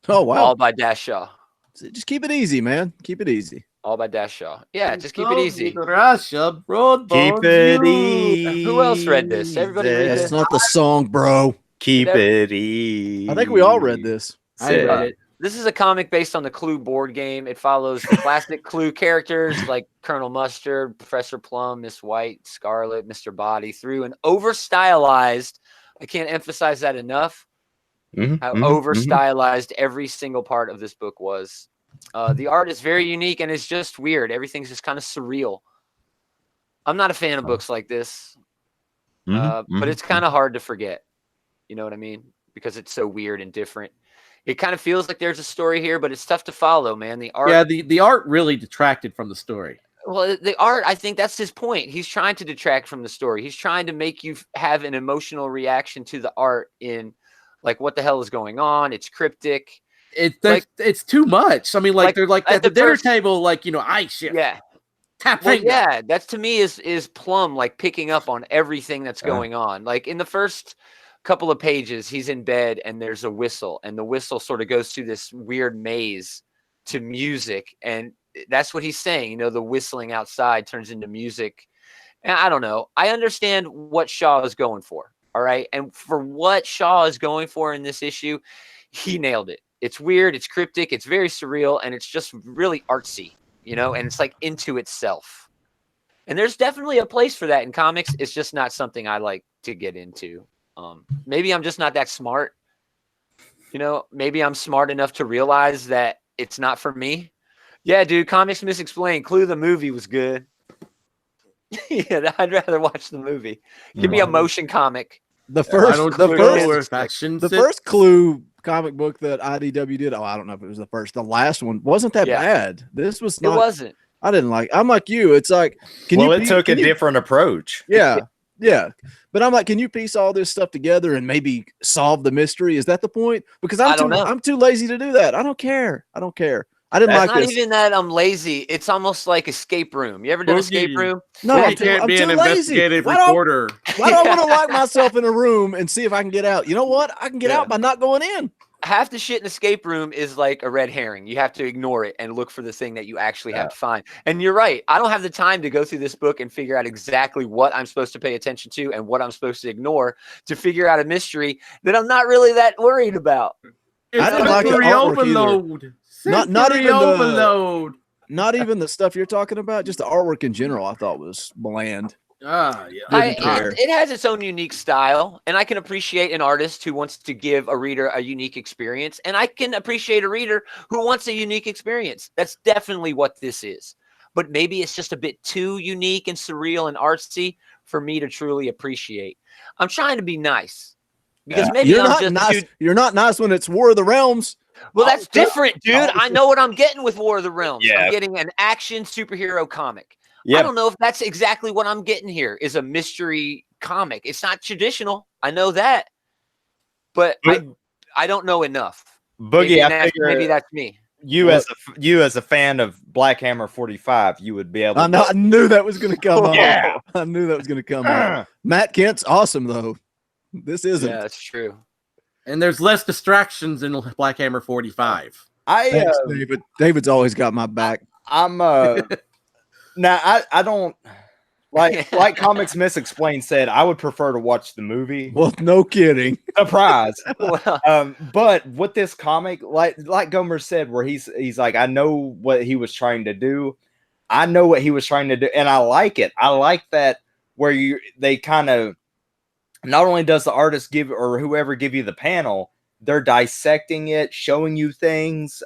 Oh, wow. All by Dash Shaw. Just keep it easy, man. Keep it easy. All by Dash Shaw. Yeah, just keep it easy. Keep it easy. Who else read this? Everybody read this? That's not the song, bro. Keep it easy. I think we all read this. I read it. This is a comic based on the Clue board game. It follows the classic Clue characters like Colonel Mustard, Professor Plum, Miss White, Scarlet, Mr. Body through an over-stylized, I can't emphasize that enough, how over-stylized every single part of this book was. The art is very unique and it's just weird. Everything's just kind of surreal. I'm not a fan of books like this, but it's kind of hard to forget. You know what I mean? Because it's so weird and different. It kind of feels like there's a story here, but it's tough to follow, man. The art, yeah, the art really detracted from the story. Well, the art, I think that's his point. He's trying to detract from the story. He's trying to make you have an emotional reaction to the art in, like, what the hell is going on? It's cryptic. It's too much. I mean, like they're like at the dinner table, like, you know, ice shit. Yeah. Tap well, finger. yeah, that's to me is Plum like picking up on everything that's going on. Like in the first couple of pages, he's in bed and there's a whistle, and the whistle sort of goes through this weird maze to music, and that's what he's saying. You know, the whistling outside turns into music. And I don't know. I understand what Shaw is going for. All right. And for what Shaw is going for in this issue, he nailed it. It's weird. It's cryptic. It's very surreal. And it's just really artsy, you know, and it's like into itself. And there's definitely a place for that in comics. It's just not something I like to get into. Maybe I'm just not that smart. You know, maybe I'm smart enough to realize that it's not for me. Yeah, dude, Comics Misexplained. Clue the movie was good. Yeah, I'd rather watch the movie. Give me a motion comic. The first Clue comic book that IDW did. Oh, I don't know if it was the first. The last one wasn't that bad. This was not. It wasn't. I didn't like. I'm like you. It's like, it took a different approach. Yeah, yeah. But I'm like, can you piece all this stuff together and maybe solve the mystery? Is that the point? Because I'm too lazy to do that. I don't care. I didn't like this. Not even that I'm lazy. It's almost like Escape Room. You ever done Escape Room? No, I'm too investigative reporter. Why do I want to lock myself in a room and see if I can get out? You know what? I can get out by not going in. Half the shit in Escape Room is like a red herring. You have to ignore it and look for the thing that you actually have to find. And you're right. I don't have the time to go through this book and figure out exactly what I'm supposed to pay attention to and what I'm supposed to ignore to figure out a mystery that I'm not really that worried about. I didn't like the overload. Not even the stuff you're talking about. Just the artwork in general, I thought was bland. It has its own unique style, and I can appreciate an artist who wants to give a reader a unique experience, and I can appreciate a reader who wants a unique experience. That's definitely what this is. But maybe it's just a bit too unique and surreal and artsy for me to truly appreciate. I'm trying to be nice because maybe you're not nice. You're not nice when it's War of the Realms. Well, that's different, dude. I know what I'm getting with War of the Realms. I'm getting an action superhero comic. I don't know if that's exactly what I'm getting here is a mystery comic. It's not traditional. I know that, but I don't know enough. Boogie, maybe that's me. You as a fan of Black Hammer 45, you would be able I knew that was going to come up. Yeah. I knew that was going to come up. Matt Kent's awesome, though. This isn't. Yeah, that's true. And there's less distractions in Black Hammer 45. Thanks, David. David's always got my back. I'm now I don't like Comics Misexplained said, I would prefer to watch the movie. Well, no kidding. Surprise. But with this comic, like Gaumer said, where he's like, I know what he was trying to do. I know what he was trying to do, and I like it. I like that where they kind of not only does the artist give or whoever give you the panel, they're dissecting it, showing you things.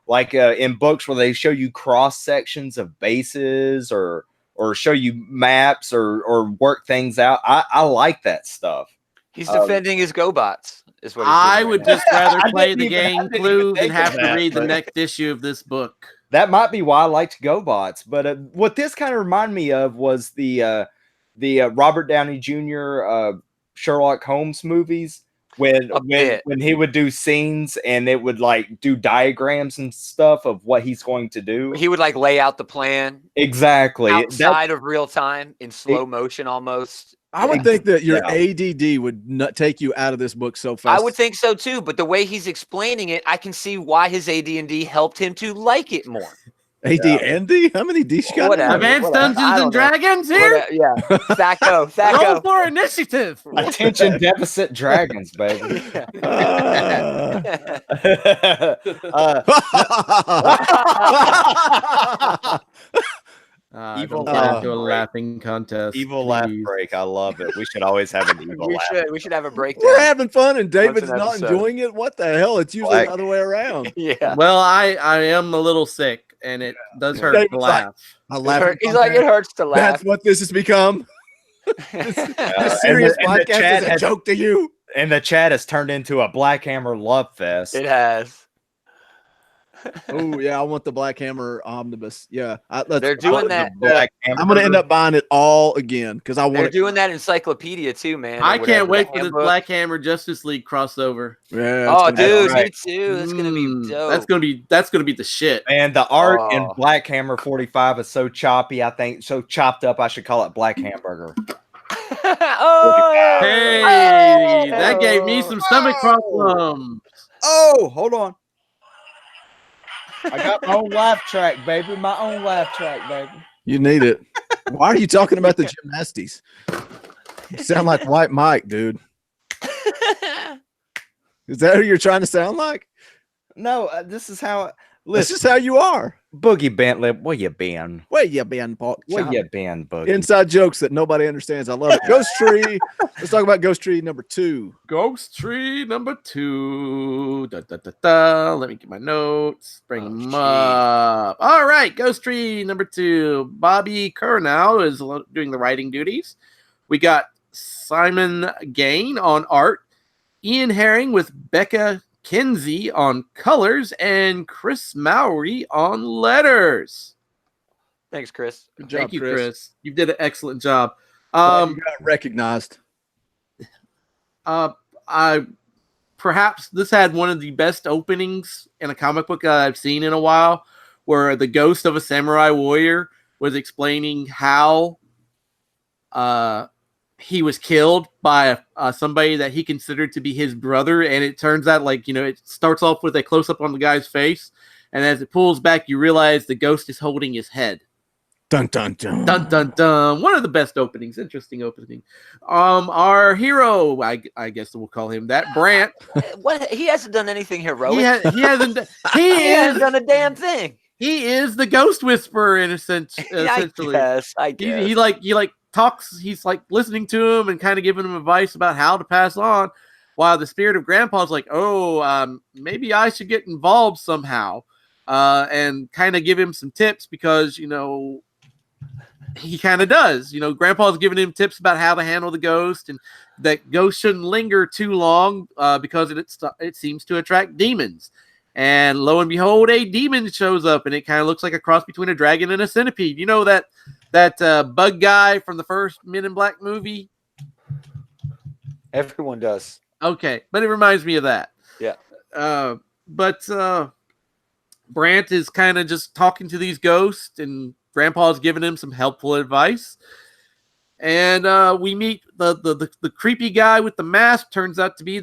Like in books where they show you cross sections of bases or show you maps or work things out. I like that stuff. He's defending his GoBots. Is what I would just rather play the game Clue than have to read the next issue of this book. That might be why I liked GoBots. But what this kind of reminded me of was the Robert Downey Jr. Sherlock Holmes movies, when he would do scenes and it would like do diagrams and stuff of what he's going to do. He would like lay out the plan exactly outside of real time in slow motion almost. I would think that your ADD would not take you out of this book so fast. I would think so too, but the way he's explaining it, I can see why his AD&D helped him to like it more. AD&D? How many D's you got? Advanced Dungeons and Dragons here? Yeah. Thaco. Roll for initiative. Attention deficit dragons, baby. Evil laugh to a laughing contest. Evil laugh break. I love it. We should always have an evil laugh. We should have a break. We're having fun and David's not enjoying it. What the hell? It's usually the other way around. Yeah. Well, I am a little sick and it does hurt to laugh. He's like, it hurts to laugh. That's what this has become. This serious podcast is a joke to you. And the chat has turned into a Black Hammer love fest. It has. Oh yeah, I want the Black Hammer omnibus. Yeah, they're doing that. I'm gonna end up buying it all again because I want. They're doing that encyclopedia too, man. I can't wait for the Black Hammer Justice League crossover. Yeah. Oh, dude, me too. That's gonna be dope. That's gonna be the shit. And the art in Black Hammer 45 is so choppy. I think so chopped up. I should call it Black Hamburger. Hey, that gave me some stomach problems. Oh, hold on. I got my own laugh track, baby. My own laugh track, baby. You need it. Why are you talking about the gymnastics? You sound like White Mike, dude. Is that who you're trying to sound like? No, this is how. This is how you are. Boogie Bentley, where you been? Where you been, Paul? Where you been, Boogie? Inside jokes that nobody understands. I love it. Ghost Tree. Let's talk about Ghost Tree number 2. Ghost Tree number 2. Let me get my notes. Bring them up. All right, Ghost Tree number 2. Bobby Curnow is doing the writing duties. We got Simon Gain on art. Ian Herring with Becca Kinsey on colors, and Chris Mowry on letters. Thanks, Chris. Good job, Thank you, Chris. You did an excellent job. You got recognized. Perhaps this had one of the best openings in a comic book I've seen in a while, where the ghost of a samurai warrior was explaining how he was killed by somebody that he considered to be his brother, and it turns out, like, it starts off with a close-up on the guy's face, and as it pulls back, you realize the ghost is holding his head. Dun dun dun. Dun dun dun. One of the best openings. Interesting opening. Our hero, I guess we'll call him that, Brant. What? He hasn't done anything heroic. He hasn't. He hasn't done a damn thing. He is the ghost whisperer in a sense. Essentially, I guess. He like talks. He's like listening to him and kind of giving him advice about how to pass on. While the spirit of Grandpa's like, maybe I should get involved somehow, and kind of give him some tips because he kind of does. Grandpa's giving him tips about how to handle the ghost and that ghost shouldn't linger too long because it seems to attract demons. And lo and behold, a demon shows up, and it kind of looks like a cross between a dragon and a centipede. You know that bug guy from the first Men in Black movie? Everyone does. Okay, but it reminds me of that. Yeah. But Brant is kind of just talking to these ghosts, and Grandpa's giving him some helpful advice. And we meet the creepy guy with the mask. Turns out to be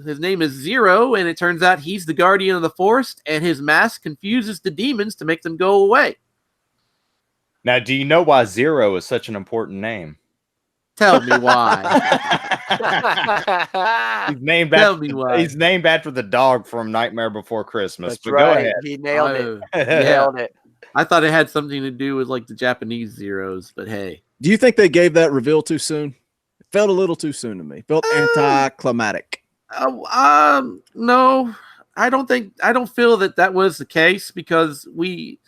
his name is Zero, and it turns out he's the guardian of the forest, and his mask confuses the demons to make them go away. Now, do you know why Zero is such an important name? Tell me why. He's named after the dog from Nightmare Before Christmas. That's but right. Go ahead. He nailed it. Nailed it. I thought it had something to do with like the Japanese zeros, but hey. Do you think they gave that reveal too soon? It felt a little too soon to me. Felt anticlimactic. No, I don't feel that was the case because we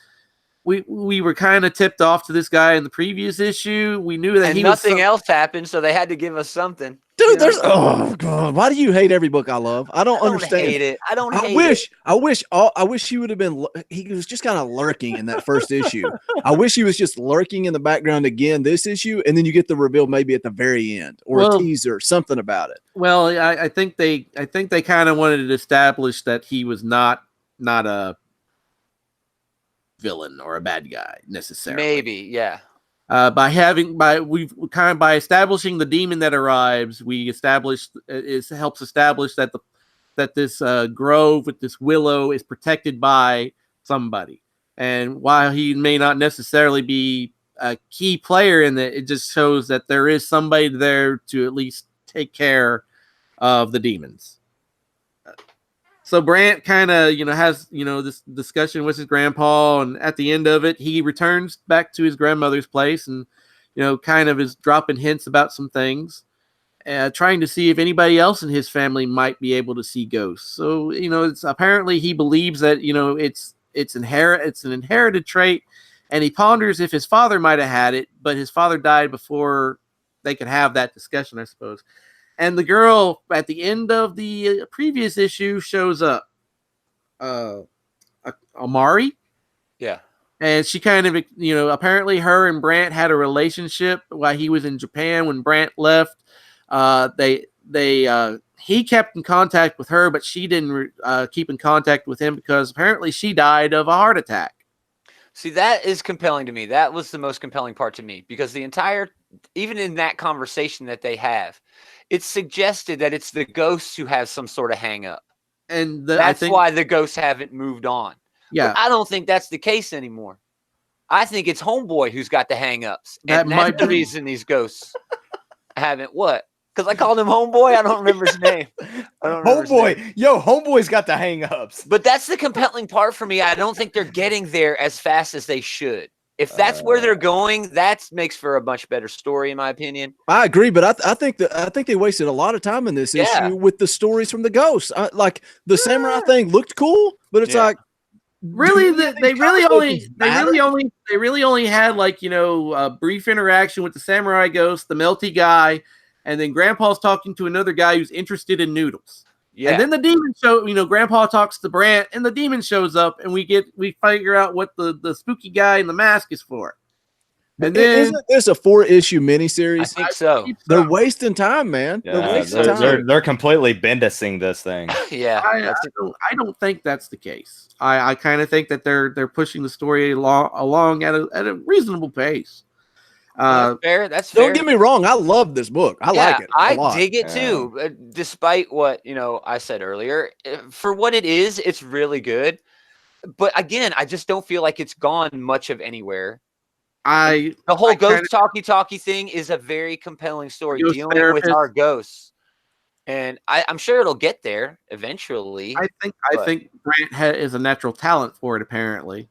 we were kind of tipped off to this guy in the previous issue. We knew that nothing else happened, so they had to give us something. Dude, there's oh god, why do you hate every book I love? I don't understand. Hate it. I wish he would have been. He was just kind of lurking in that first issue. I wish he was just lurking in the background again this issue, and then you get the reveal maybe at the very end or a teaser, something about it. Well, I think they kind of wanted to establish that he was not a villain or a bad guy necessarily. Maybe, yeah. By establishing the demon that arrives, we helps establish that this grove with this willow is protected by somebody. And while he may not necessarily be a key player in it, it just shows that there is somebody there to at least take care of the demons. So Brant kind of, has, this discussion with his grandpa, and at the end of it, he returns back to his grandmother's place and, kind of is dropping hints about some things, trying to see if anybody else in his family might be able to see ghosts. So, it's apparently he believes that, it's an inherited trait, and he ponders if his father might have had it, but his father died before they could have that discussion, I suppose. And the girl at the end of the previous issue shows up, Amari. Yeah. And she kind of, apparently her and Brant had a relationship while he was in Japan. When Brant left, he kept in contact with her, but she didn't keep in contact with him because apparently she died of a heart attack. See, that is compelling to me. That was the most compelling part to me because even in that conversation that they have, it's suggested that it's the ghosts who have some sort of hang up. And that's why the ghosts haven't moved on. Yeah. But I don't think that's the case anymore. I think it's Homeboy who's got the hang ups. And that's the reason these ghosts haven't what? Because I called him Homeboy. I don't remember his name. Homeboy's got the hang ups. But that's the compelling part for me. I don't think they're getting there as fast as they should. If that's where they're going, that makes for a much better story, in my opinion. I agree, but I think they wasted a lot of time in this issue with the stories from the ghosts. Like the samurai thing looked cool, but it's like really they really only had like a brief interaction with the samurai ghost, the melty guy, and then Grandpa's talking to another guy who's interested in noodles. Yeah. And then the demon Grandpa talks to Brant, and the demon shows up, and we figure out what the spooky guy in the mask is for. And then isn't this a 4-issue miniseries? I think so. They're wasting time, man. Yeah, they're completely bendicing this thing. Yeah. I don't think that's the case. I kind of think that they're pushing the story along at a reasonable pace. That's fair. Don't get me wrong. I love this book. I like it. I dig it too. Despite what I said earlier, for what it is, it's really good. But again, I just don't feel like it's gone much of anywhere. The whole ghost talkie thing is a very compelling story dealing with our ghosts, and I'm sure it'll get there eventually. I think Brant is a natural talent for it. Apparently,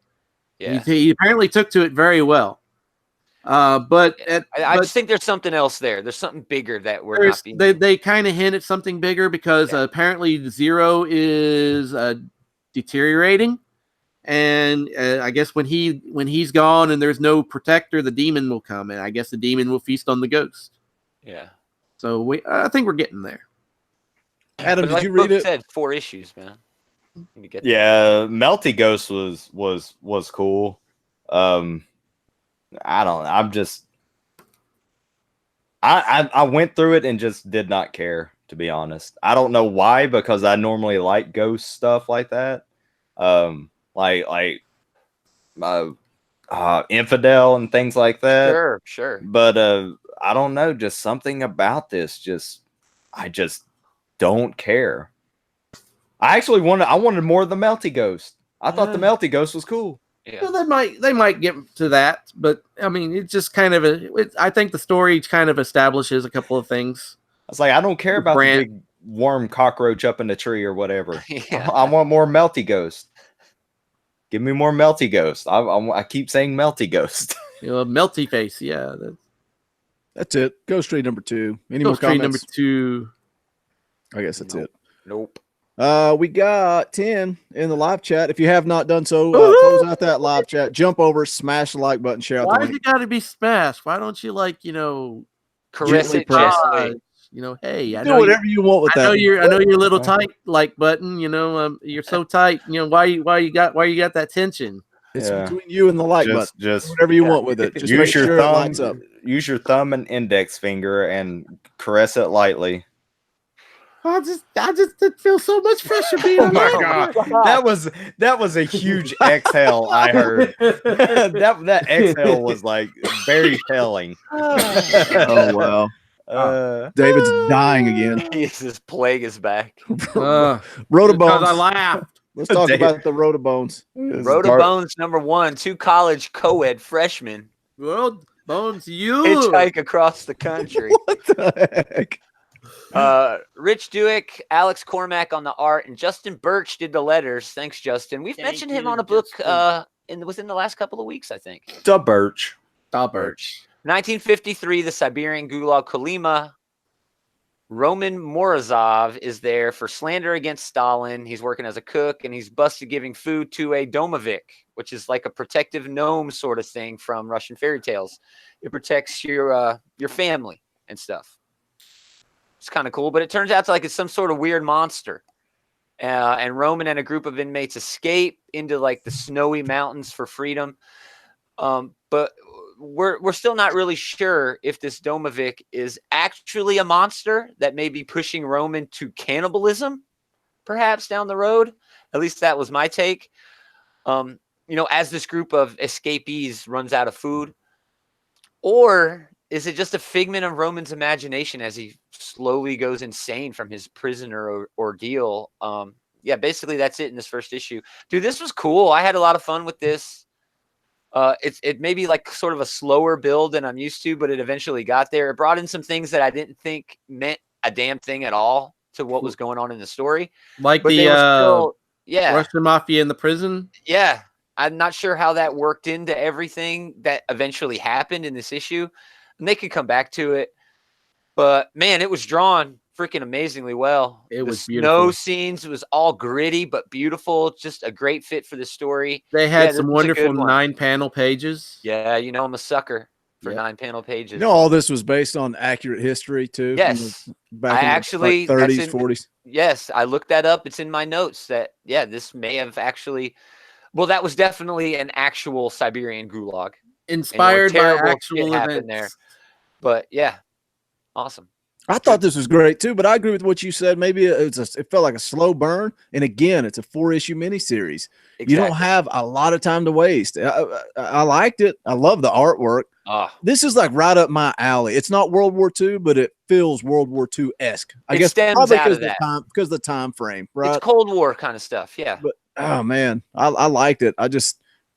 yeah, he apparently took to it very well. I just think there's something else there. There's something bigger that we're not being. They kind of hint at something bigger because apparently Zero is deteriorating, and I guess when he's gone and there's no protector, the demon will come, and I guess the demon will feast on the ghost. Yeah. So I think we're getting there. Adam, did you read it? Said 4 issues, man. Yeah, Melty Ghost was cool. I don't know. I went through it and just did not care, to be honest. I don't know why, because I normally like ghost stuff like that. Infidel and things like that. Sure. But I don't know, just something about this I just don't care. I wanted more of the Melty Ghost. I thought the Melty Ghost was cool. Yeah. Well, they might get to that, but I mean, it's just kind of I think the story kind of establishes a couple of things. I was like, I don't care about the big worm cockroach up in the tree or whatever. Yeah. I want more Melty Ghost. Give me more Melty Ghost. I keep saying Melty Ghost. Melty face. Yeah. That's it. Ghost Trade number 2. Any Ghost more Trade comments? number 2. I guess that's it. Nope. We got 10 in the live chat. If you have not done so, close out that live chat. Jump over, smash the like button, share out Why the has it got to be smashed? Why don't you caress it gently? Hey, do whatever you want with that. I know your little tight like button. You're so tight. Why you got that tension? It's between you and the like button. Just whatever you want with it. Just make sure it lights up. Use your thumb and index finger and caress it lightly. I just feel so much pressure being oh my god. That was a huge exhale I heard. that exhale was like very telling. Oh wow. David's dying again. His plague is back. Rotobones. I laughed. Let's talk about the Rotobones. Rotobones #1, 2 college co-ed freshmen. Rotobones, you hitchhike across the country. What the heck? Rich Duick, Alex Cormack on the art, and Justin Birch did the letters. Thanks, Justin. We've mentioned him on a book within the last couple of weeks, I think. The Birch. 1953, the Siberian Gulag Kolyma. Roman Morozov is there for slander against Stalin. He's working as a cook, and he's busted giving food to a domovik, which is like a protective gnome sort of thing from Russian fairy tales. It protects your family and stuff. It's kind of cool, but it turns out it's some sort of weird monster. And Roman and a group of inmates escape into like the snowy mountains for freedom. But we're still not really sure if this domovik is actually a monster that may be pushing Roman to cannibalism, perhaps down the road. At least that was my take. As this group of escapees runs out of food, or is it just a figment of Roman's imagination as he slowly goes insane from his prisoner ordeal? Basically that's it in this first issue. Dude, this was cool. I had a lot of fun with this. It may be like sort of a slower build than I'm used to, but it eventually got there. It brought in some things that I didn't think meant a damn thing at all to what was going on in the story. Like but Russian mafia in the prison. Yeah. I'm not sure how that worked into everything that eventually happened in this issue. And they could come back to it. But man, it was drawn freaking amazingly well. It was beautiful. Snow scenes, it was all gritty but beautiful. Just a great fit for the story. They had some wonderful 9-panel pages. Yeah, I'm a sucker for 9-panel pages. All this was based on accurate history too. Yes. Back in the 30s, 40s. Yes, I looked that up. It's in my notes that this may have actually. Well, that was definitely an actual Siberian gulag. Inspired by actual events. There. But yeah, awesome. I thought this was great too, but I agree with what you said. Maybe it felt like a slow burn. And again, it's a 4-issue miniseries. Exactly. You don't have a lot of time to waste. I liked it. I love the artwork. This is like right up my alley. It's not World War II, but it feels World War II-esque. I guess probably because of the time frame, right? It's Cold War kind of stuff, yeah. But oh man, I liked it.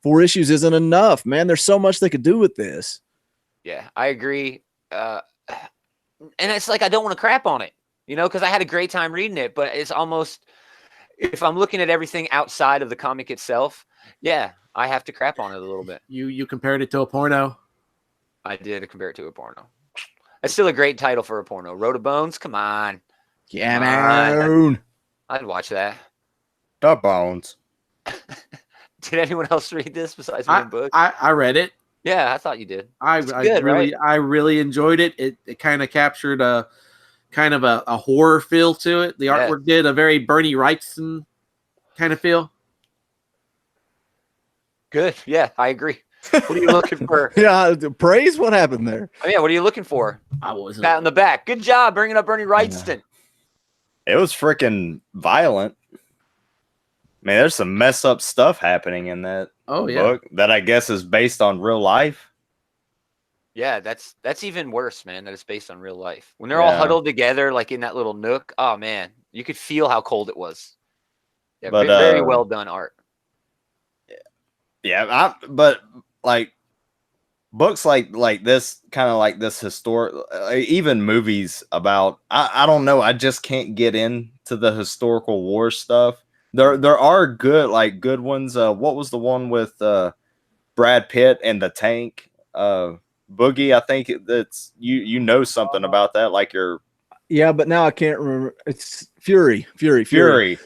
4 issues isn't enough, man. There's so much they could do with this. Yeah, I agree. And it's like I don't want to crap on it, because I had a great time reading it. But it's almost, if I'm looking at everything outside of the comic itself, I have to crap on it a little bit. You compared it to a porno? I did compare it to a porno. It's still a great title for a porno. Rotobones, come on. Yeah, man. I'd watch that. The Bones. Did anyone else read this besides me and Book? I read it. Yeah, I thought you did. I really enjoyed it. It kind of captured a kind of a horror feel to it. The artwork did a very Bernie Wrightson kind of feel. Good. Yeah, I agree. What are you looking for? Praise. What happened there? Oh, yeah, what are you looking for? I wasn't. Pat on the back. Good job bringing up Bernie Wrightson. It was freaking violent. Man, there's some messed up stuff happening in that book that I guess is based on real life. Yeah, that's even worse, man, that it's based on real life. When they're all huddled together, like in that little nook, oh, man, you could feel how cold it was. Yeah, but, very well done art. Yeah, but like books like this, kind of like this historic, even movies about, I don't know, I just can't get into the historical war stuff. There are good ones. What was the one with Brad Pitt and the tank? Boogie, I think that's you know something about that, like Yeah, but now I can't remember. It's Fury.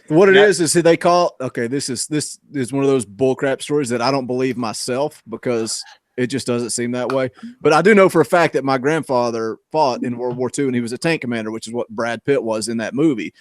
What it is they call this is one of those bullcrap stories that I don't believe myself because it just doesn't seem that way. But I do know for a fact that my grandfather fought in World War II and he was a tank commander, which is what Brad Pitt was in that movie.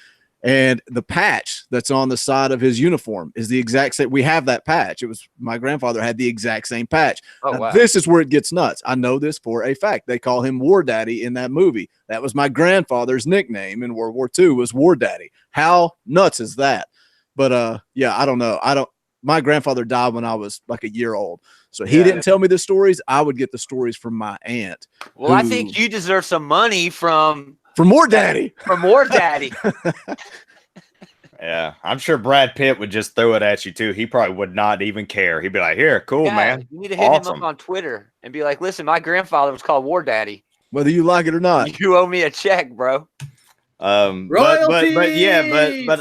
And the patch that's on the side of his uniform is the exact same. We have that patch. It was my grandfather had the exact same patch. Oh, wow. This is where it gets nuts. I know this for a fact. They call him War Daddy in that movie. That was my grandfather's nickname in World War II was War Daddy. How nuts is that? But yeah, I don't know. My grandfather died when I was like a year old. So he didn't tell me the stories. I would get the stories from my aunt. Well, I think you deserve some money from War Daddy. From War Daddy. Yeah, I'm sure Brad Pitt would just throw it at you too. He probably would not even care. He'd be like, "Here, cool, man." You need to hit him up on Twitter and be like, "Listen, my grandfather was called War Daddy. Whether you like it or not, you owe me a check, bro." But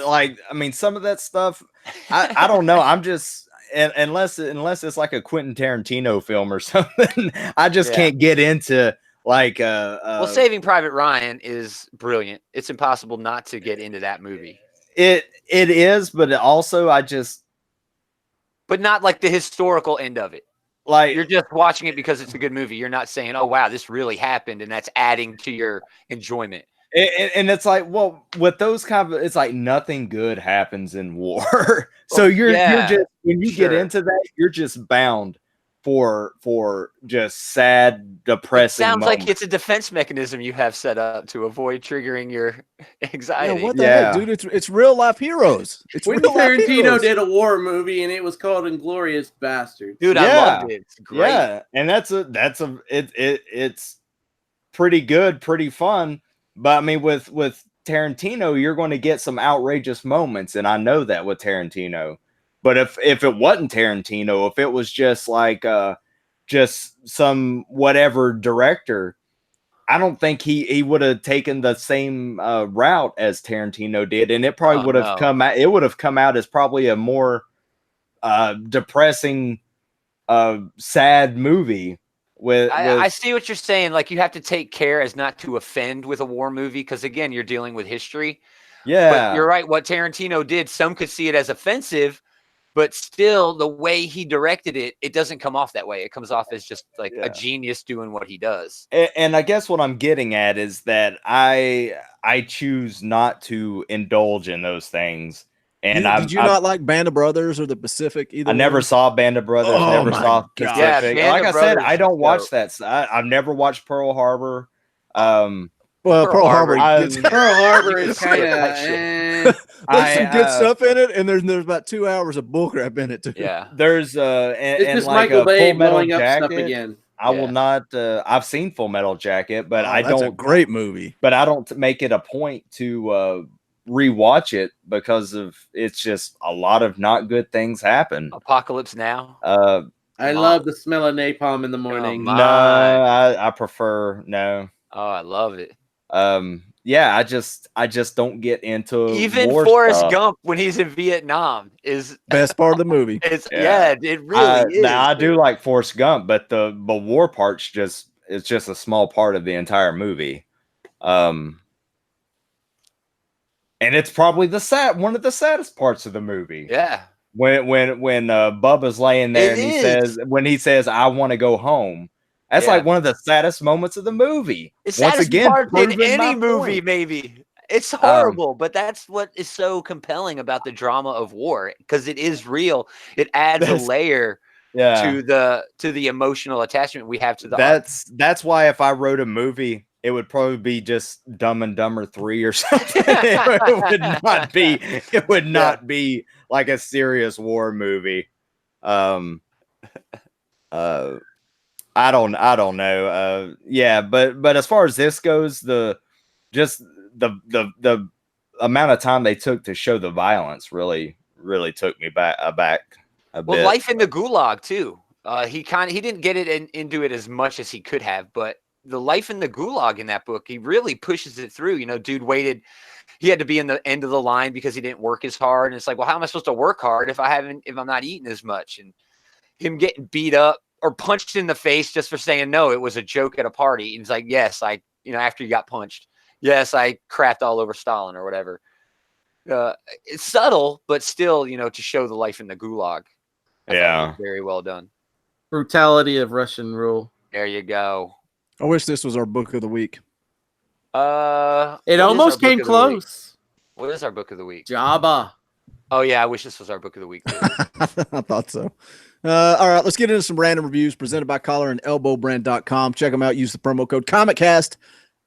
like, I mean, some of that stuff, I don't know. I'm just unless it's like a Quentin Tarantino film or something, I just can't get into like. Well, Saving Private Ryan is brilliant. It's impossible not to get into that movie. It is, but also but not like the historical end of it. Like you're just watching it because it's a good movie. You're not saying, "Oh wow, this really happened," and that's adding to your enjoyment. And it's like, well, with those kind of, it's like nothing good happens in war. So you're just when you get into that, you're just bound for just sad, depressing. It sounds moments. like it's a defense mechanism you have set up to avoid triggering your anxiety. Yeah, what the heck, dude? It's real life heroes. It's when Tarantino did a war movie and it was called Inglourious Basterds. Dude, I loved it. It's great. Yeah, and it's pretty good, pretty fun. But I mean, with Tarantino, you're going to get some outrageous moments, and I know that with Tarantino. But if it wasn't Tarantino, if it was just like just some whatever director, I don't think he would have taken the same route as Tarantino did, and it probably would have come out. It would have come out as probably a more depressing, sad movie. I see what you're saying. Like you have to take care as not to offend with a war movie because again, you're dealing with history. Yeah, but you're right. What Tarantino did, some could see it as offensive. But still, the way he directed it, it doesn't come off that way. It comes off as just like a genius doing what he does. And I guess what I'm getting at is that I choose not to indulge in those things. And did you not like Band of Brothers or The Pacific either? I never saw Band of Brothers. Never saw Pacific. Yeah, like I said, I don't watch that. I've never watched Pearl Harbor. Well, Pearl Harbor is kind of there's some good stuff in it, and there's about 2 hours of bullcrap in it too. Yeah, there's it's and just like Michael a Bay Full Metal blowing up Jacket. stuff again. I will not. I've seen Full Metal Jacket, but I that's don't. A great movie, but I don't make it a point to rewatch it because of it's just a lot of not good things happen. Apocalypse Now. I love the smell of napalm in the morning. No, I prefer no. Oh, I love it. Yeah, I just don't get into even war Forrest stuff. Gump when he's in Vietnam is best part of the movie. It's it really is. Now I do like Forrest Gump, but the war part's just a small part of the entire movie. And it's probably one of the saddest parts of the movie. Yeah. When Bubba's laying there and he says I want to go home. That's like one of the saddest moments of the movie. It's saddest part in any movie, maybe. It's horrible, but that's what is so compelling about the drama of war because it is real. It adds a layer to the emotional attachment we have to the art. That's why if I wrote a movie, it would probably be just Dumb and Dumber 3 or something. It would not be like a serious war movie. I don't know. But as far as this goes, the amount of time they took to show the violence really took me back a bit. Well, life in the gulag too. He didn't get it into it as much as he could have, but the life in the gulag in that book, he really pushes it through. You know, dude waited. He had to be in the end of the line because he didn't work as hard. And it's like, well, how am I supposed to work hard if I'm not eating as much? And him getting beat up or punched in the face just for saying no, it was a joke at a party. And he's like, yes, after you got punched, Yes, I crapped all over Stalin or whatever. It's subtle, but still, to show the life in the gulag. I thought it was very well done. Brutality of Russian rule. There you go. I wish this was our book of the week. It almost came close. What is our book of the week? Jabba. Oh yeah, I wish this was our book of the week too. I thought so. All right, let's get into some random reviews presented by collarandelbowbrand.com. Check them out. Use the promo code ComicCast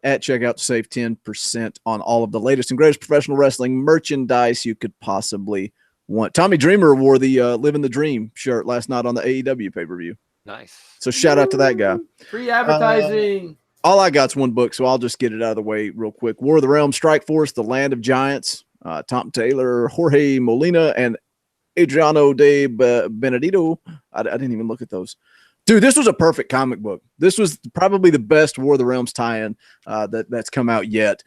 at checkout to save 10% on all of the latest and greatest professional wrestling merchandise you could possibly want. Tommy Dreamer wore the Living the Dream shirt last night on the AEW pay-per-view. Nice. So shout out to that guy. Free advertising. All I got's one book, so I'll just get it out of the way real quick. War of the Realms, Strike Force, The Land of Giants, Tom Taylor, Jorge Molina, and Adriano de Benedito. I didn't even look at those. Dude, this was a perfect comic book. This was probably the best War of the Realms tie-in that's come out yet.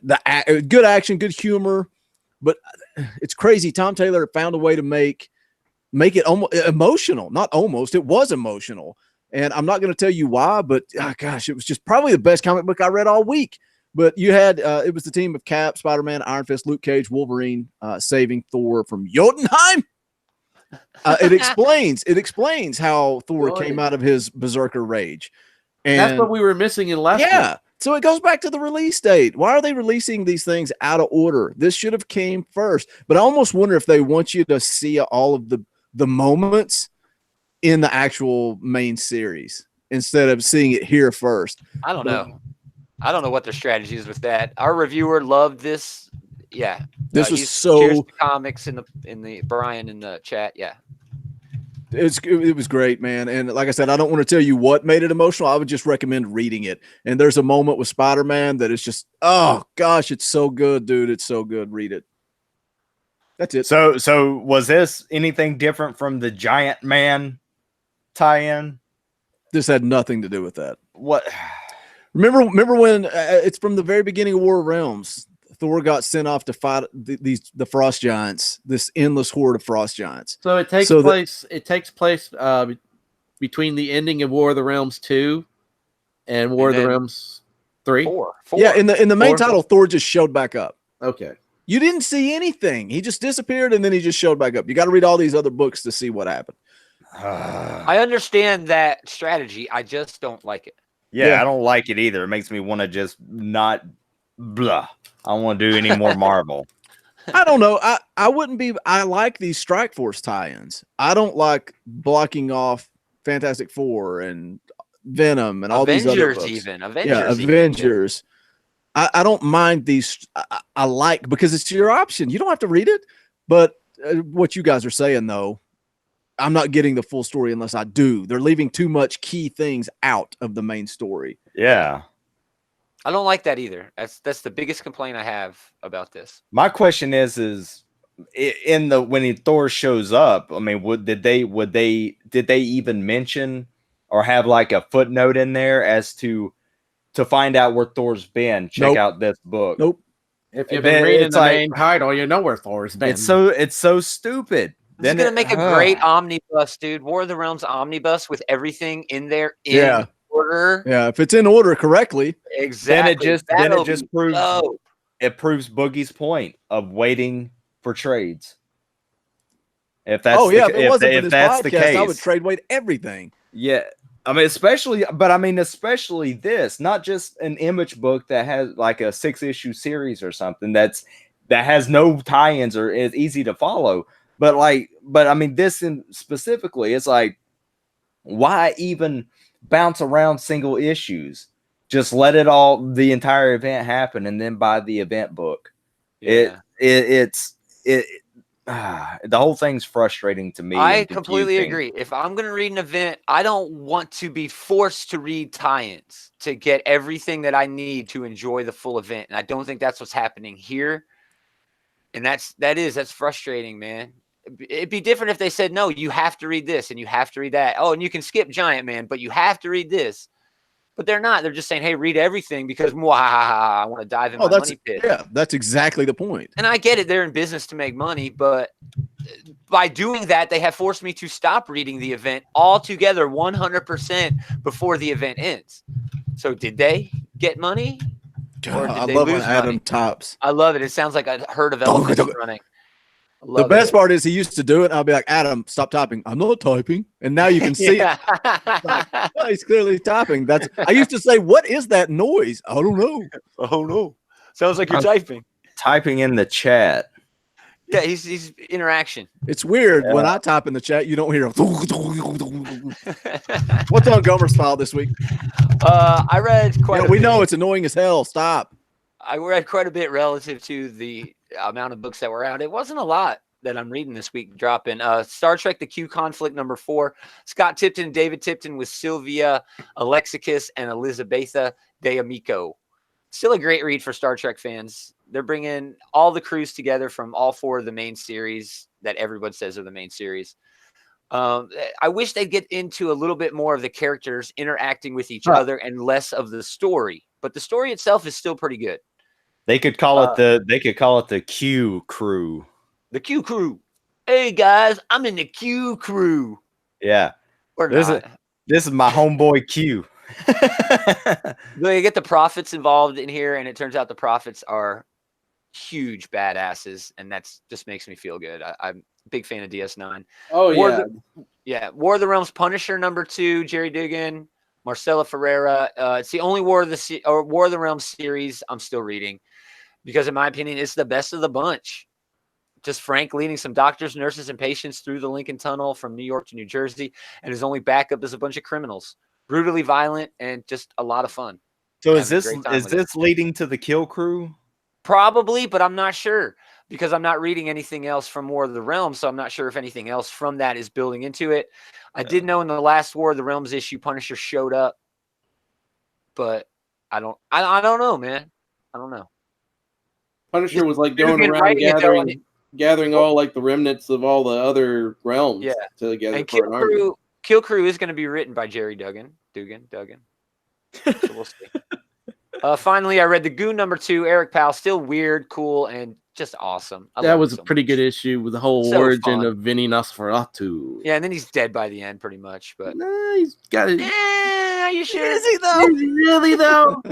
Good action, good humor, but it's crazy. Tom Taylor found a way to make it almost emotional. Not almost, it was emotional. And I'm not going to tell you why, but gosh, it was just probably the best comic book I read all week. But you had, it was the team of Cap, Spider-Man, Iron Fist, Luke Cage, Wolverine, saving Thor from Jotunheim. It explains how Thor came out of his berserker rage. And that's what we were missing in last week. So it goes back to the release date. Why are they releasing these things out of order? This should have came first. But I almost wonder if they want you to see all of the moments in the actual main series instead of seeing it here first. I don't know. I don't know what their strategy is with that. Our reviewer loved this. Yeah. This was cheers to comics in the Brian in the chat. Yeah. It was great, man. And like I said, I don't want to tell you what made it emotional. I would just recommend reading it. And there's a moment with Spider-Man that is just, oh gosh, it's so good, dude. It's so good. Read it. That's it. So was this anything different from the Giant Man tie-in? This had nothing to do with that. What? Remember when it's from the very beginning of War of Realms, Thor got sent off to fight the frost giants, this endless horde of frost giants. So it takes place between the ending of War of the Realms 2 and War of the Realms 3. 4. Yeah, in the main title, Thor just showed back up. Okay. You didn't see anything. He just disappeared and then he just showed back up. You got to read all these other books to see what happened. I understand that strategy. I just don't like it. Yeah, I don't like it either. It makes me want to just not blah. I don't want to do any more Marvel. I don't know. I wouldn't be. I like these Strike Force tie-ins. I don't like blocking off Fantastic Four and Venom and all these other books. Avengers. I don't mind these. I like because it's your option. You don't have to read it. But what you guys are saying though, I'm not getting the full story unless I do. They're leaving too much key things out of the main story. Yeah. I don't like that either. That's the biggest complaint I have about this. My question is when Thor shows up, I mean, did they even mention or have like a footnote in there as to find out where Thor's been? Check out this book. Nope. If you've been reading the main title, you know where Thor's been. It's so stupid. This is going to make a great omnibus, dude. War of the Realms omnibus with everything in there in order. Yeah, if it's in order correctly. Exactly. Then it just proves Boogie's point of waiting for trades. If that's if that's the case, I would trade weight everything. Yeah. I mean, especially this, not just an Image book that has like a 6-issue series or something that has no tie-ins or is easy to follow. But I mean, this specifically, it's like, why even bounce around single issues? Just let the entire event happen and then buy the event book. Yeah. The whole thing's frustrating to me. I completely agree. If I'm going to read an event, I don't want to be forced to read tie-ins to get everything that I need to enjoy the full event. And I don't think that's what's happening here. And that's frustrating, man. It'd be different if they said, no, you have to read this and you have to read that. Oh, and you can skip Giant Man, but you have to read this. But they're not. They're just saying, hey, read everything because I want to dive in my money pit. Yeah, that's exactly the point. And I get it. They're in business to make money. But by doing that, they have forced me to stop reading the event altogether 100% before the event ends. So did they get money? I love when Adam types. I love it. It sounds like a herd of elephants running. The best part is he used to do it. I'll be like, Adam, stop typing. I'm not typing. And now you can see it. Like, oh, he's clearly typing. I used to say, what is that noise? I don't know. Oh no. Sounds like you're typing. Typing in the chat. Yeah, he's interaction. It's weird when I type in the chat, you don't hear him. What's on Gomer's file this week? I read quite. We know it's annoying as hell. Stop. I read quite a bit relative to the amount of books that were out. It wasn't a lot that I'm reading this week. Dropping Star Trek: The Q Conflict #4. Scott Tipton and David Tipton with Sylvia Alexakis and Elizabetha D'Amico. Still a great read for Star Trek fans. They're bringing all the crews together from all 4 of the main series that everyone says are the main series. I wish they'd get into a little bit more of the characters interacting with each other and less of the story. But the story itself is still pretty good. They could call it the Q crew. The Q crew. Hey guys, I'm in the Q crew. Yeah. Or this is my homeboy Q. They get the prophets involved in here, and it turns out the prophets are huge badasses, and that's just makes me feel good. I'm a big fan of DS9. Oh, War of the Realms Punisher #2, Jerry Dugan, Marcella Ferreira. It's the only War of the Realms series I'm still reading because, in my opinion, it's the best of the bunch. Just Frank leading some doctors, nurses, and patients through the Lincoln Tunnel from New York to New Jersey, and his only backup is a bunch of criminals. Brutally violent and just a lot of fun. So is this leading to the Kill Crew? Probably, but I'm not sure because I'm not reading anything else from War of the Realms, so I'm not sure if anything else from that is building into it. I did know in the last War of the Realms issue, Punisher showed up, but I don't know, man. I don't know. Punisher was like going around gathering all like the remnants of all the other realms together. And for an army. Kill Crew is going to be written by Jerry Dugan. So we'll see. Finally, I read The Goon #2, Eric Powell. Still weird, cool, and just awesome. That was a pretty good issue with the whole origin of Vinny Nosferatu. Yeah, and then he's dead by the end, pretty much. But he's got it. Are you sure? Is he though? Is he really though?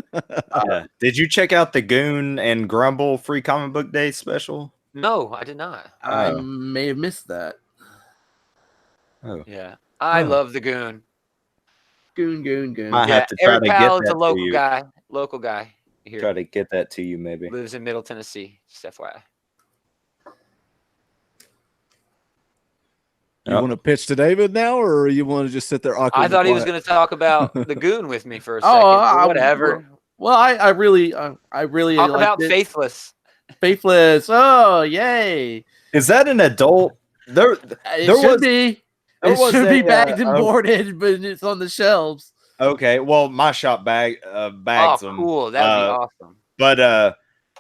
Did you check out the Goon and Grumble Free Comic Book Day special? No, I did not. I may have missed that. Oh yeah, I love the Goon. Goon. I have to try Eric to Powell get is that a local guy here. Try to get that to you, maybe. Lives in Middle Tennessee. Just FYI. You want to pitch to David now, or you want to just sit there awkwardly? I thought he was going to talk about the Goon with me for a second. Whatever. Well, I really talk about Faithless. Faithless. Oh, yay! Is that an adult? It should be. It should be bagged and boarded, but it's on the shelves. Okay, well, my shop bags them. Cool, that'd be awesome. But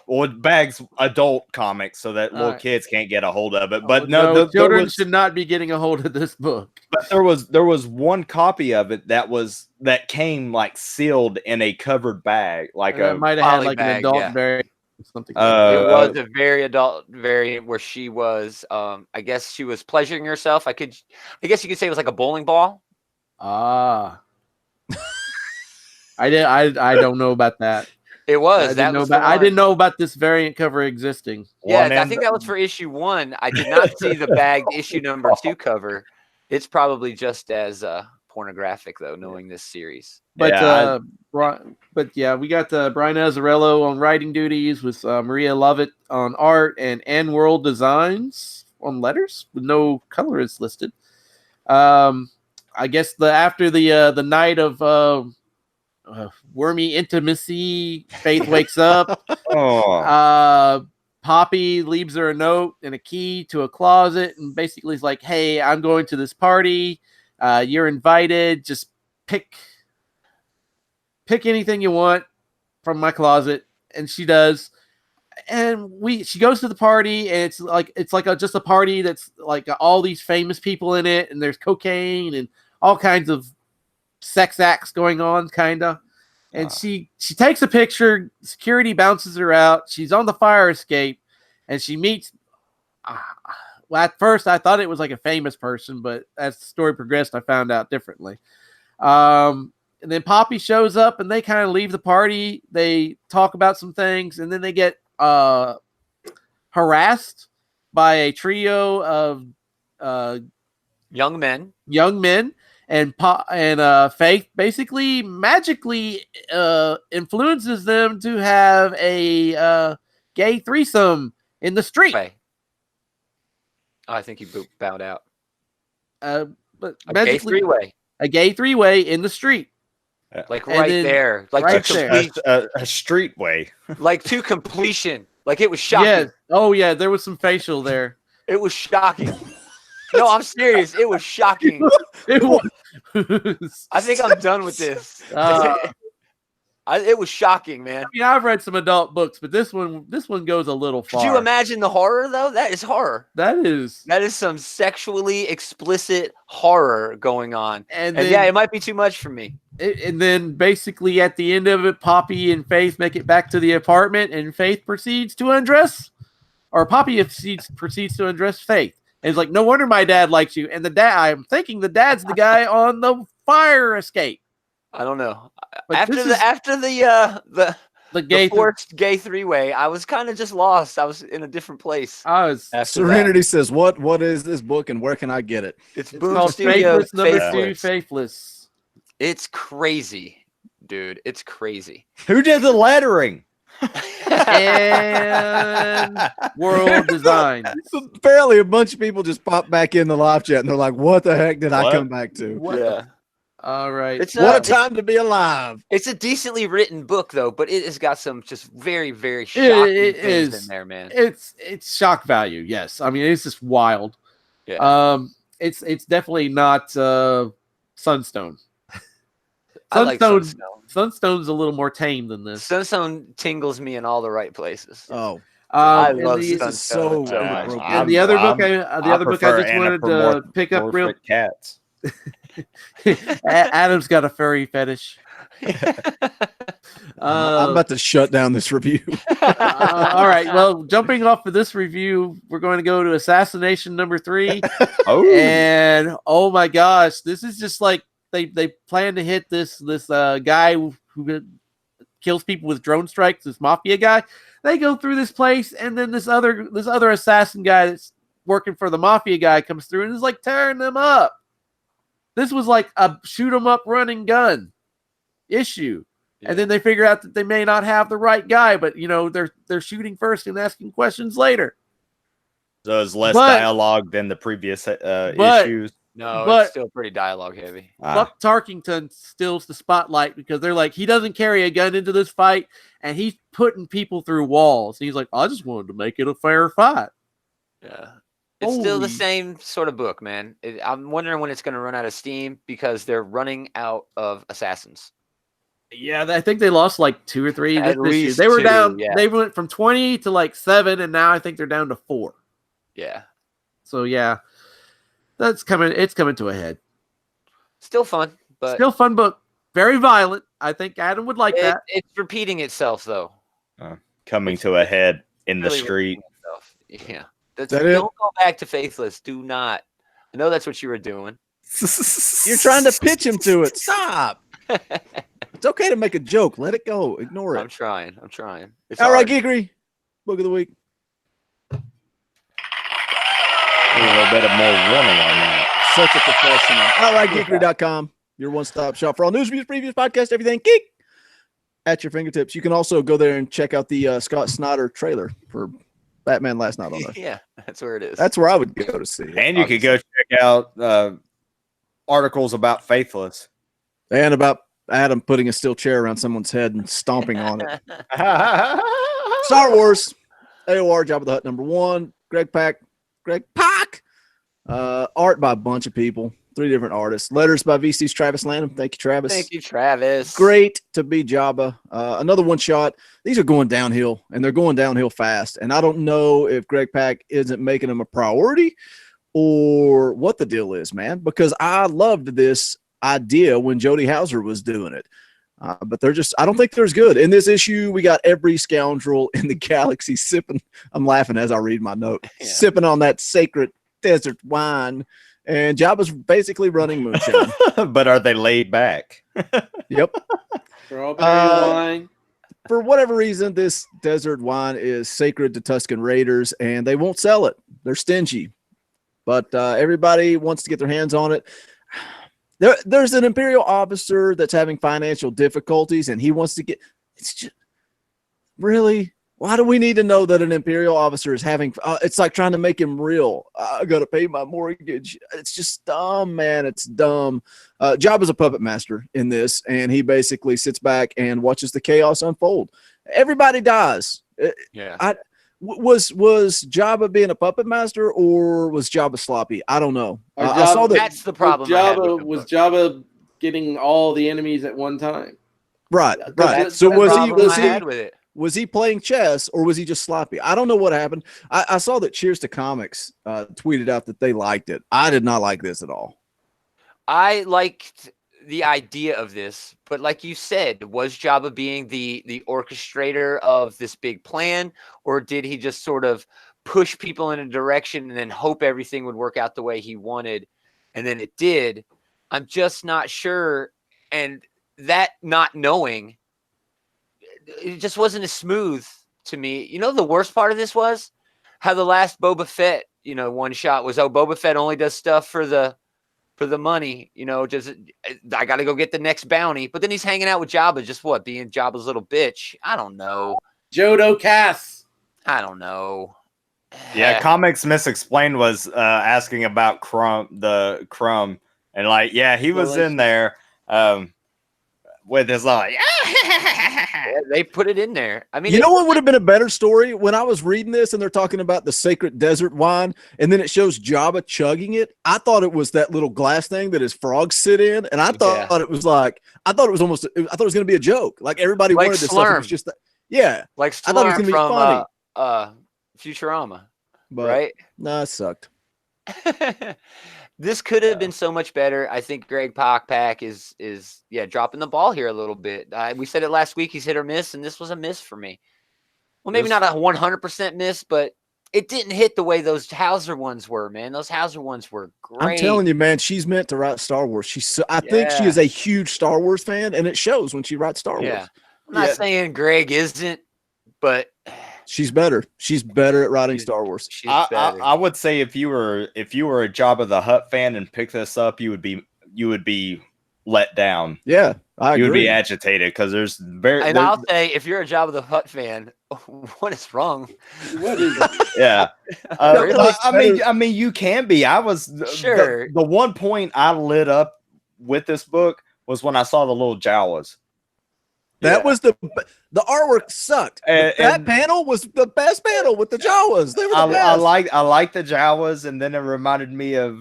it bags adult comics so that little kids can't get a hold of it. But no, children should not be getting a hold of this book. But there was one copy of it that came like sealed in a covered bag, like it might have had like an adult variant. Something like that. It was a very adult variant where she was I guess she was pleasuring herself. I guess you could say it was like a bowling ball. I don't know about that. It was. I didn't know about this variant cover existing. Yeah, I think that was for issue 1. I did not see the bagged issue #2 cover. It's probably just as pornographic though, knowing this series. But we got Brian Azzarello on writing duties with Maria Lovett on art and Ann World Designs on letters with no colorists listed. I guess after the night of wormy intimacy, Faith wakes up. Poppy leaves her a note and a key to a closet and basically is like, hey, I'm going to this party. You're invited. Just pick anything you want from my closet. And she does. And she goes to the party, and it's like just a party that's like all these famous people in it, and there's cocaine and all kinds of sex acts going on, kind of. And she takes a picture. Security bounces her out. She's on the fire escape, and she meets. Well, at first I thought it was like a famous person, but as the story progressed, I found out differently. then Poppy shows up, and they kind of leave the party. They talk about some things, and then they get harassed by a trio of young men, and Faith basically magically influences them to have a gay threesome in the street. Oh, I think he bowed out. But a gay three-way. A gay three-way in the street. Like right there. Like right there. A street way. Like to completion. Like it was shocking. Yes. Oh, yeah. There was some facial there. It was shocking. No, I'm serious. It was shocking. It was. I think I'm done with this. It was shocking, man. I mean, I've read some adult books, but this one goes a little far. Could you imagine the horror, though? That is horror. That is some sexually explicit horror going on. And then, yeah, it might be too much for me. And then basically at the end of it, Poppy and Faith make it back to the apartment, and Faith proceeds to undress, or Poppy proceeds to undress Faith. And it's like, no wonder my dad likes you. And I'm thinking the dad's the guy on the fire escape. I don't know. But after the forced gay three-way, I was kind of just lost. I was in a different place. Serenity says, "What is this book and where can I get it?" It's called Faithless #2, Faithless. It's crazy, dude. It's crazy. Who did the lettering? And world design. Apparently, a bunch of people just popped back in the live chat and they're like, "What the heck did I come back to?" Yeah. All right. What a time to be alive. It's a decently written book, though, but it has got some just very, very shocking things in there, man. It's shock value, yes. I mean, it's just wild. Yeah. It's definitely not Sunstone. I like Sunstone. Sunstone's a little more tame than this. Sunstone tingles me in all the right places. Oh. I love Sunstone so much. And the other book I just wanted to pick up real cats. Adam's got a furry fetish. I'm about to shut down this review. All right. Well, jumping off of this review, we're going to go to Assassination #3. And oh my gosh, this is just like they plan to hit this guy who kills people with drone strikes. This mafia guy. They go through this place, and then this other assassin guy that's working for the mafia guy comes through and is like tearing them up. This was like a shoot 'em up, running gun issue. Yeah. And then they figure out that they may not have the right guy, but they're shooting first and asking questions later. So it's less dialogue than the previous issues. No, it's still pretty dialogue heavy. Buck Tarkington steals the spotlight because they're like, he doesn't carry a gun into this fight, and he's putting people through walls. And he's like, I just wanted to make it a fair fight. Yeah. It's still the same sort of book, man. I'm wondering when it's going to run out of steam because they're running out of assassins. Yeah, I think they lost like 2 or 3 At this year. least They were 2, down. yeah. They went from 20 to like 7, and now I think they're down to 4. Yeah. So yeah, that's coming. It's coming to a head. Still fun, but still fun book. Very violent. I think Adam would like that. It's repeating itself though. Coming to a head in the street. Yeah. Don't go back to Faithless. Do not. I know that's what you were doing. You're trying to pitch him to it. Stop. It's okay to make a joke. Let it go. Ignore it. I'm trying. It's all right, Geekery. Book of the week. A little bit of more running on that. Such a professional. All right, Geekery.com. Your one-stop shop for all news, reviews, previews, podcasts, everything geek at your fingertips. You can also go there and check out the Scott Snyder trailer for Batman Last Night on Earth. Yeah, that's where it is. That's where I would go to see it. And you could go check out articles about Faithless. And about Adam putting a steel chair around someone's head and stomping on it. Star Wars. AOR, Jabba the Hutt #1. Greg Pak. Art by a bunch of people. 3 different artists. Letters by VC's Travis Lanham. Thank you, Travis. Thank you, Travis. Great to be Jabba. Another one shot. These are going downhill, and they're going downhill fast. And I don't know if Greg Pak isn't making them a priority or what the deal is, man, because I loved this idea when Jody Hauser was doing it. But they're just, I don't think they're as good. In this issue, we got every scoundrel in the galaxy sipping. I'm laughing as I read my note, sipping on that sacred desert wine and Jabba's basically running moonshine. But are they laid back? Yep. Strawberry wine. For whatever reason, this desert wine is sacred to Tusken Raiders, and they won't sell it. They're stingy. But everybody wants to get their hands on it. There's an Imperial officer that's having financial difficulties, and he wants to get. It's just really. Why do we need to know that an Imperial officer is having? It's like trying to make him real. I got to pay my mortgage. It's just dumb, man. It's dumb. Jabba's a puppet master in this, and he basically sits back and watches the chaos unfold. Everybody dies. Yeah. Was Jabba being a puppet master, or was Jabba sloppy? I don't know. I saw that. That's the problem. Was Jabba getting all the enemies at one time? Right. So was he playing chess, or was he just sloppy? I don't know what happened. I saw that Cheers to Comics tweeted out that they liked it. I did not like this at all. I liked the idea of this, but like you said, was Jabba being the orchestrator of this big plan, or did he just sort of push people in a direction and then hope everything would work out the way he wanted, and then it did? I'm just not sure, and that not knowing, it just wasn't as smooth to me. You know, the worst part of this was how the last Boba Fett, one shot was, Boba Fett only does stuff for the money, just I got to go get the next bounty. But then he's hanging out with Jabba, just being Jabba's little bitch. I don't know. Jodo Cass. I don't know. Yeah, Comics Misexplained was asking about Crumb, and like, yeah, he was in there. With his they put it in there. I mean, what would have been a better story? When I was reading this and they're talking about the sacred desert wine, and then it shows Jabba chugging it. I thought it was that little glass thing that his frogs sit in, and I thought it was going to be a joke. Like everybody wanted this stuff. It was just that, like I thought it was going to be funny. Futurama, but right? Nah, it sucked. This could have been so much better. I think Greg Pakpak is dropping the ball here a little bit. We said it last week. He's hit or miss, and this was a miss for me. Well, maybe not a 100% miss, but it didn't hit the way those Hauser ones were, man. Those Hauser ones were great. I'm telling you, man, she's meant to write Star Wars. I think she is a huge Star Wars fan, and it shows when she writes Star Wars. I'm not saying Greg isn't, but she's better. She's better at writing Star Wars. I would say if you were a Jabba the Hutt fan and picked this up, you would be let down. Yeah, I agree. You would be agitated because I'll say, if you're a Jabba the Hutt fan, what is wrong? What is it? Yeah. I mean, you can be. I was sure. The one point I lit up with this book was when I saw the little Jawas. That was the artwork sucked. That panel was the best panel with the Jawas. They were the best. I like the Jawas, and then it reminded me of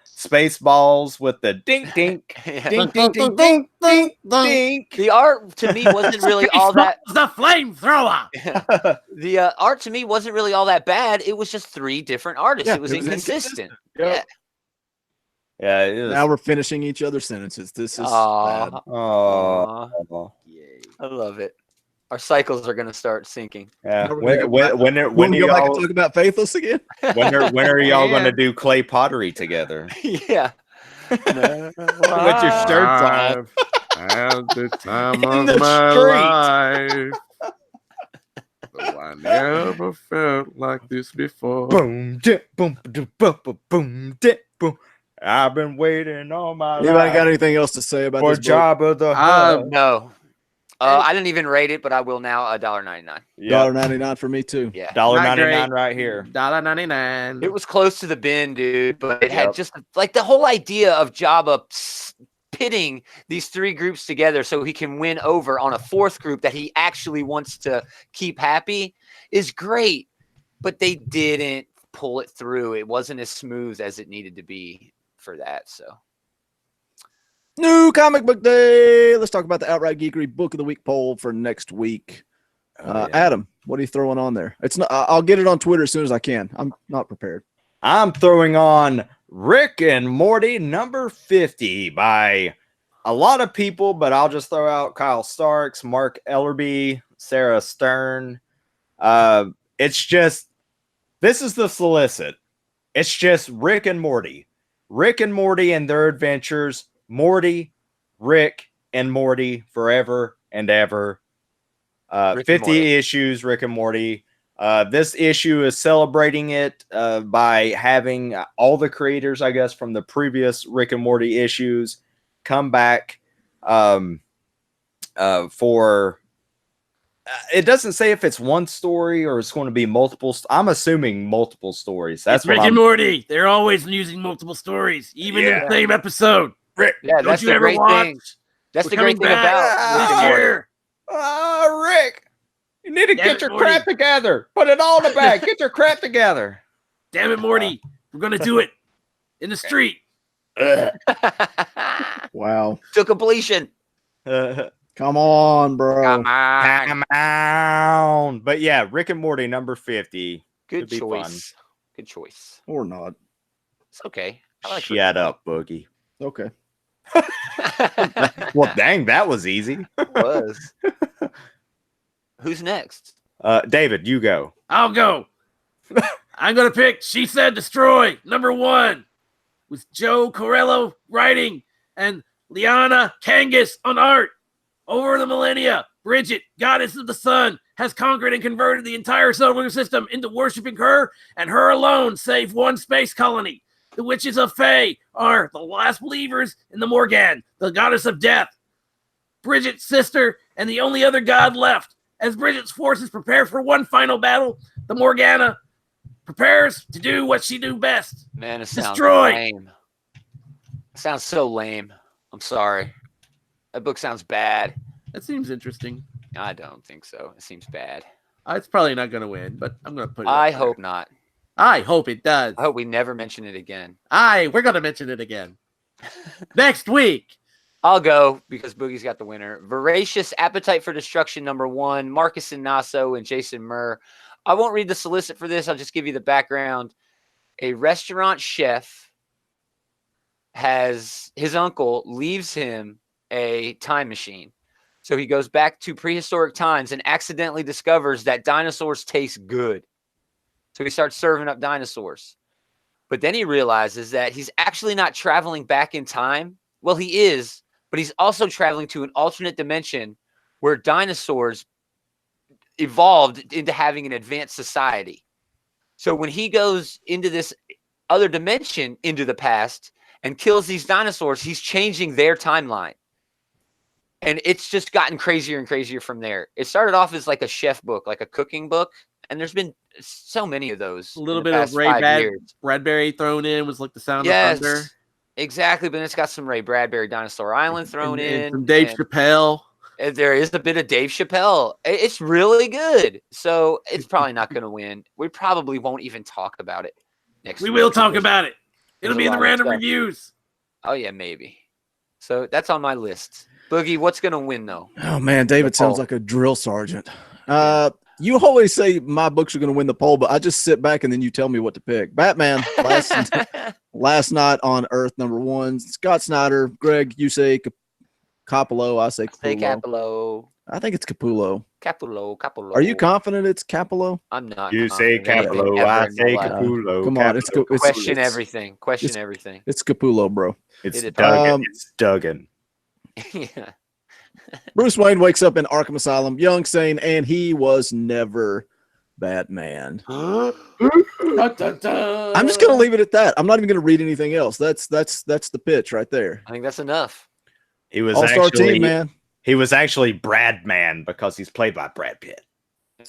Spaceballs with the dink dink dink dink dink dink dink dink. The art to me wasn't really all that. The flamethrower. The art to me wasn't really all that bad. It was just three different artists. It was inconsistent. Yeah. Yeah, it is. Now we're finishing each other's sentences. This is bad. Oh, I love it. Our cycles are going to start sinking. Yeah. When you go back and talk about Faithless again? When are y'all going to do clay pottery together? Yeah. With your shirts on. At the time of my life. So I never felt like this before. Boom, dip, boom, boom, boom, boom, dip, boom. I've been waiting on my life. Anybody got anything else to say about this book? Jabba the Hutt? No. I didn't even rate it, but I will now. $1.99. $1.99 for me too. Yeah, $1.99 right here. $1.99. It was close to the bin, dude, but it had just like the whole idea of Jabba pitting these three groups together so he can win over on a fourth group that he actually wants to keep happy is great. But they didn't pull it through. It wasn't as smooth as it needed to be for that. So. New comic book day. Let's talk about the Outright Geekery Book of the Week poll for next week. Adam, what are you throwing on there? It's not. I'll get it on Twitter as soon as I can. I'm not prepared. I'm throwing on Rick and Morty number 50 by a lot of people, but I'll just throw out Kyle Starks, Mark Ellerby, Sarah Stern. It's just, this is the solicit. It's just Rick and Morty. Rick and Morty and Their Adventures, Morty, Rick, and Morty forever and ever. 50 issues, Rick and Morty. This issue is celebrating it by having all the creators, I guess, from the previous Rick and Morty issues come back for... it doesn't say if it's one story or it's going to be multiple. I'm assuming multiple stories. That's Rick and Morty. They're always using multiple stories, even in the same episode. Rick, that's the great thing. That's the great thing about Rick. Rick, you need to get your crap together. Put it all in the bag. Get your crap together. Damn it, Morty. We're going to do it in the street. Wow. To completion. Come on, bro. Come on. But yeah, Rick and Morty number 50. Good choice. Good choice. Or not. It's okay. Shut up, Boogie. Okay. Well, dang, that was easy. It was. Who's next? David, you go. I'll go. I'm going to pick She Said Destroy, number 1, with Joe Corello writing and Liana Kangas on art. Over the millennia, Bridget, goddess of the sun, has conquered and converted the entire solar system into worshiping her and her alone, save one space colony. The witches of Fae are the last believers in the Morgan, the goddess of death. Bridget's sister and the only other god left. As Bridget's forces prepare for one final battle, the Morgana prepares to do what she do best. Man, it sounds lame. It sounds so lame. I'm sorry. That book sounds bad. That seems interesting. I don't think so. It seems bad. It's probably not going to win, but I'm going to put it. I hope not. I hope it does. I hope we never mention it again. We're going to mention it again. Next week. I'll go because Boogie's got the winner. Voracious Appetite for Destruction number 1. Marcus Inasso and Jason Murr. I won't read the solicit for this. I'll just give you the background. A restaurant chef his uncle leaves him a time machine. So he goes back to prehistoric times and accidentally discovers that dinosaurs taste good. So he starts serving up dinosaurs. But then he realizes that he's actually not traveling back in time. Well, he is, but he's also traveling to an alternate dimension where dinosaurs evolved into having an advanced society. So when he goes into this other dimension into the past and kills these dinosaurs, he's changing their timeline. And it's just gotten crazier and crazier from there. It started off as like a chef book, like a cooking book. And there's been so many of those. A little bit of Ray Bradbury thrown in was like the sound of thunder. Exactly. But it's got some Ray Bradbury, Dinosaur Island thrown in. Some Dave Chappelle. There is a bit of Dave Chappelle. It's really good. So it's probably not going to win. We probably won't even talk about it next week. We will talk about it. It'll be in the random reviews. Oh, yeah, maybe. So that's on my list. Boogie, what's going to win, though? Oh, man, David sounds like a drill sergeant. You always say my books are going to win the poll, but I just sit back and then you tell me what to pick. Batman, last night on Earth, number 1. Scott Snyder. Greg, you say Capullo. I say Capullo. I think it's Capullo. Capullo. Are you confident it's Capullo? I'm not. You say Capullo. I say Capullo. Come on. It's question everything. Question everything. It's Capullo, bro. It's Duggan. It's Duggan. Yeah. Bruce Wayne wakes up in Arkham Asylum, young, sane, and he was never Batman. I'm just gonna leave it at that. I'm not even gonna read anything else. That's the pitch right there. I think that's enough. He was all-star team, man. He was actually Bradman because he's played by Brad Pitt.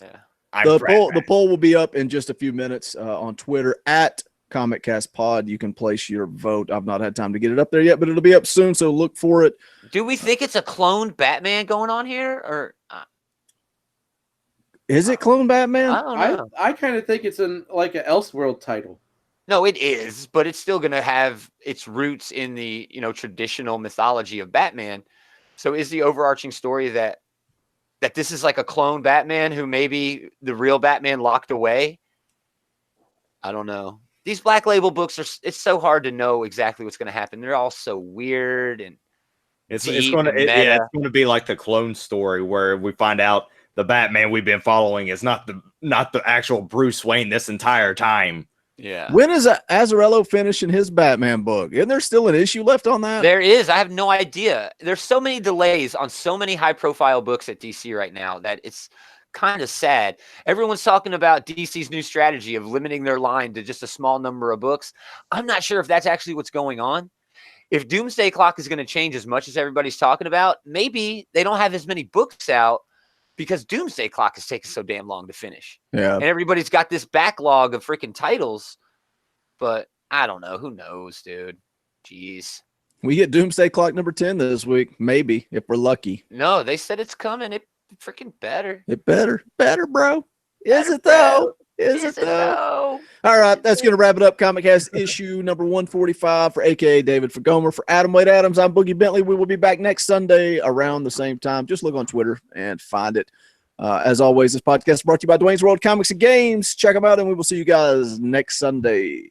Yeah. The poll will be up in just a few minutes on Twitter at ComicCastPod. You can place your vote. I've not had time to get it up there yet, but it'll be up soon, so look for it. Do we think it's a cloned Batman going on here, or is it clone Batman? I don't know. I kind of think it's like an Elseworld title. No, it is, but it's still going to have its roots in the traditional mythology of Batman. So is the overarching story that this is like a clone Batman who maybe the real Batman locked away? I don't know. These Black Label books it's so hard to know exactly what's going to happen. They're all so weird and it's going to be like the clone story where we find out the Batman we've been following is not the actual Bruce Wayne this entire time. Yeah. When is Azzarello finishing his Batman book? Isn't there still an issue left on that? There is. I have no idea. There's so many delays on so many high-profile books at DC right now that it's kind of sad. Everyone's talking about DC's new strategy of limiting their line to just a small number of books. I'm not sure if that's actually what's going on. If Doomsday Clock is going to change as much as everybody's talking about, maybe they don't have as many books out because Doomsday Clock is taking so damn long to finish. Yeah. And everybody's got this backlog of freaking titles, but I don't know. Who knows, dude? Jeez. We get Doomsday Clock number 10 this week, maybe, if we're lucky. No, they said it's coming. It freaking better. It better, bro. Is it though? Is it though? All right, that's going to wrap it up. ComicCast issue number 145 for AKA David for Gaumer. For Adam Wade Adams, I'm Boogie Bentley. We will be back next Sunday around the same time. Just look on Twitter and find it. As always, this podcast is brought to you by Dwayne's World Comics and Games. Check them out, and we will see you guys next Sunday.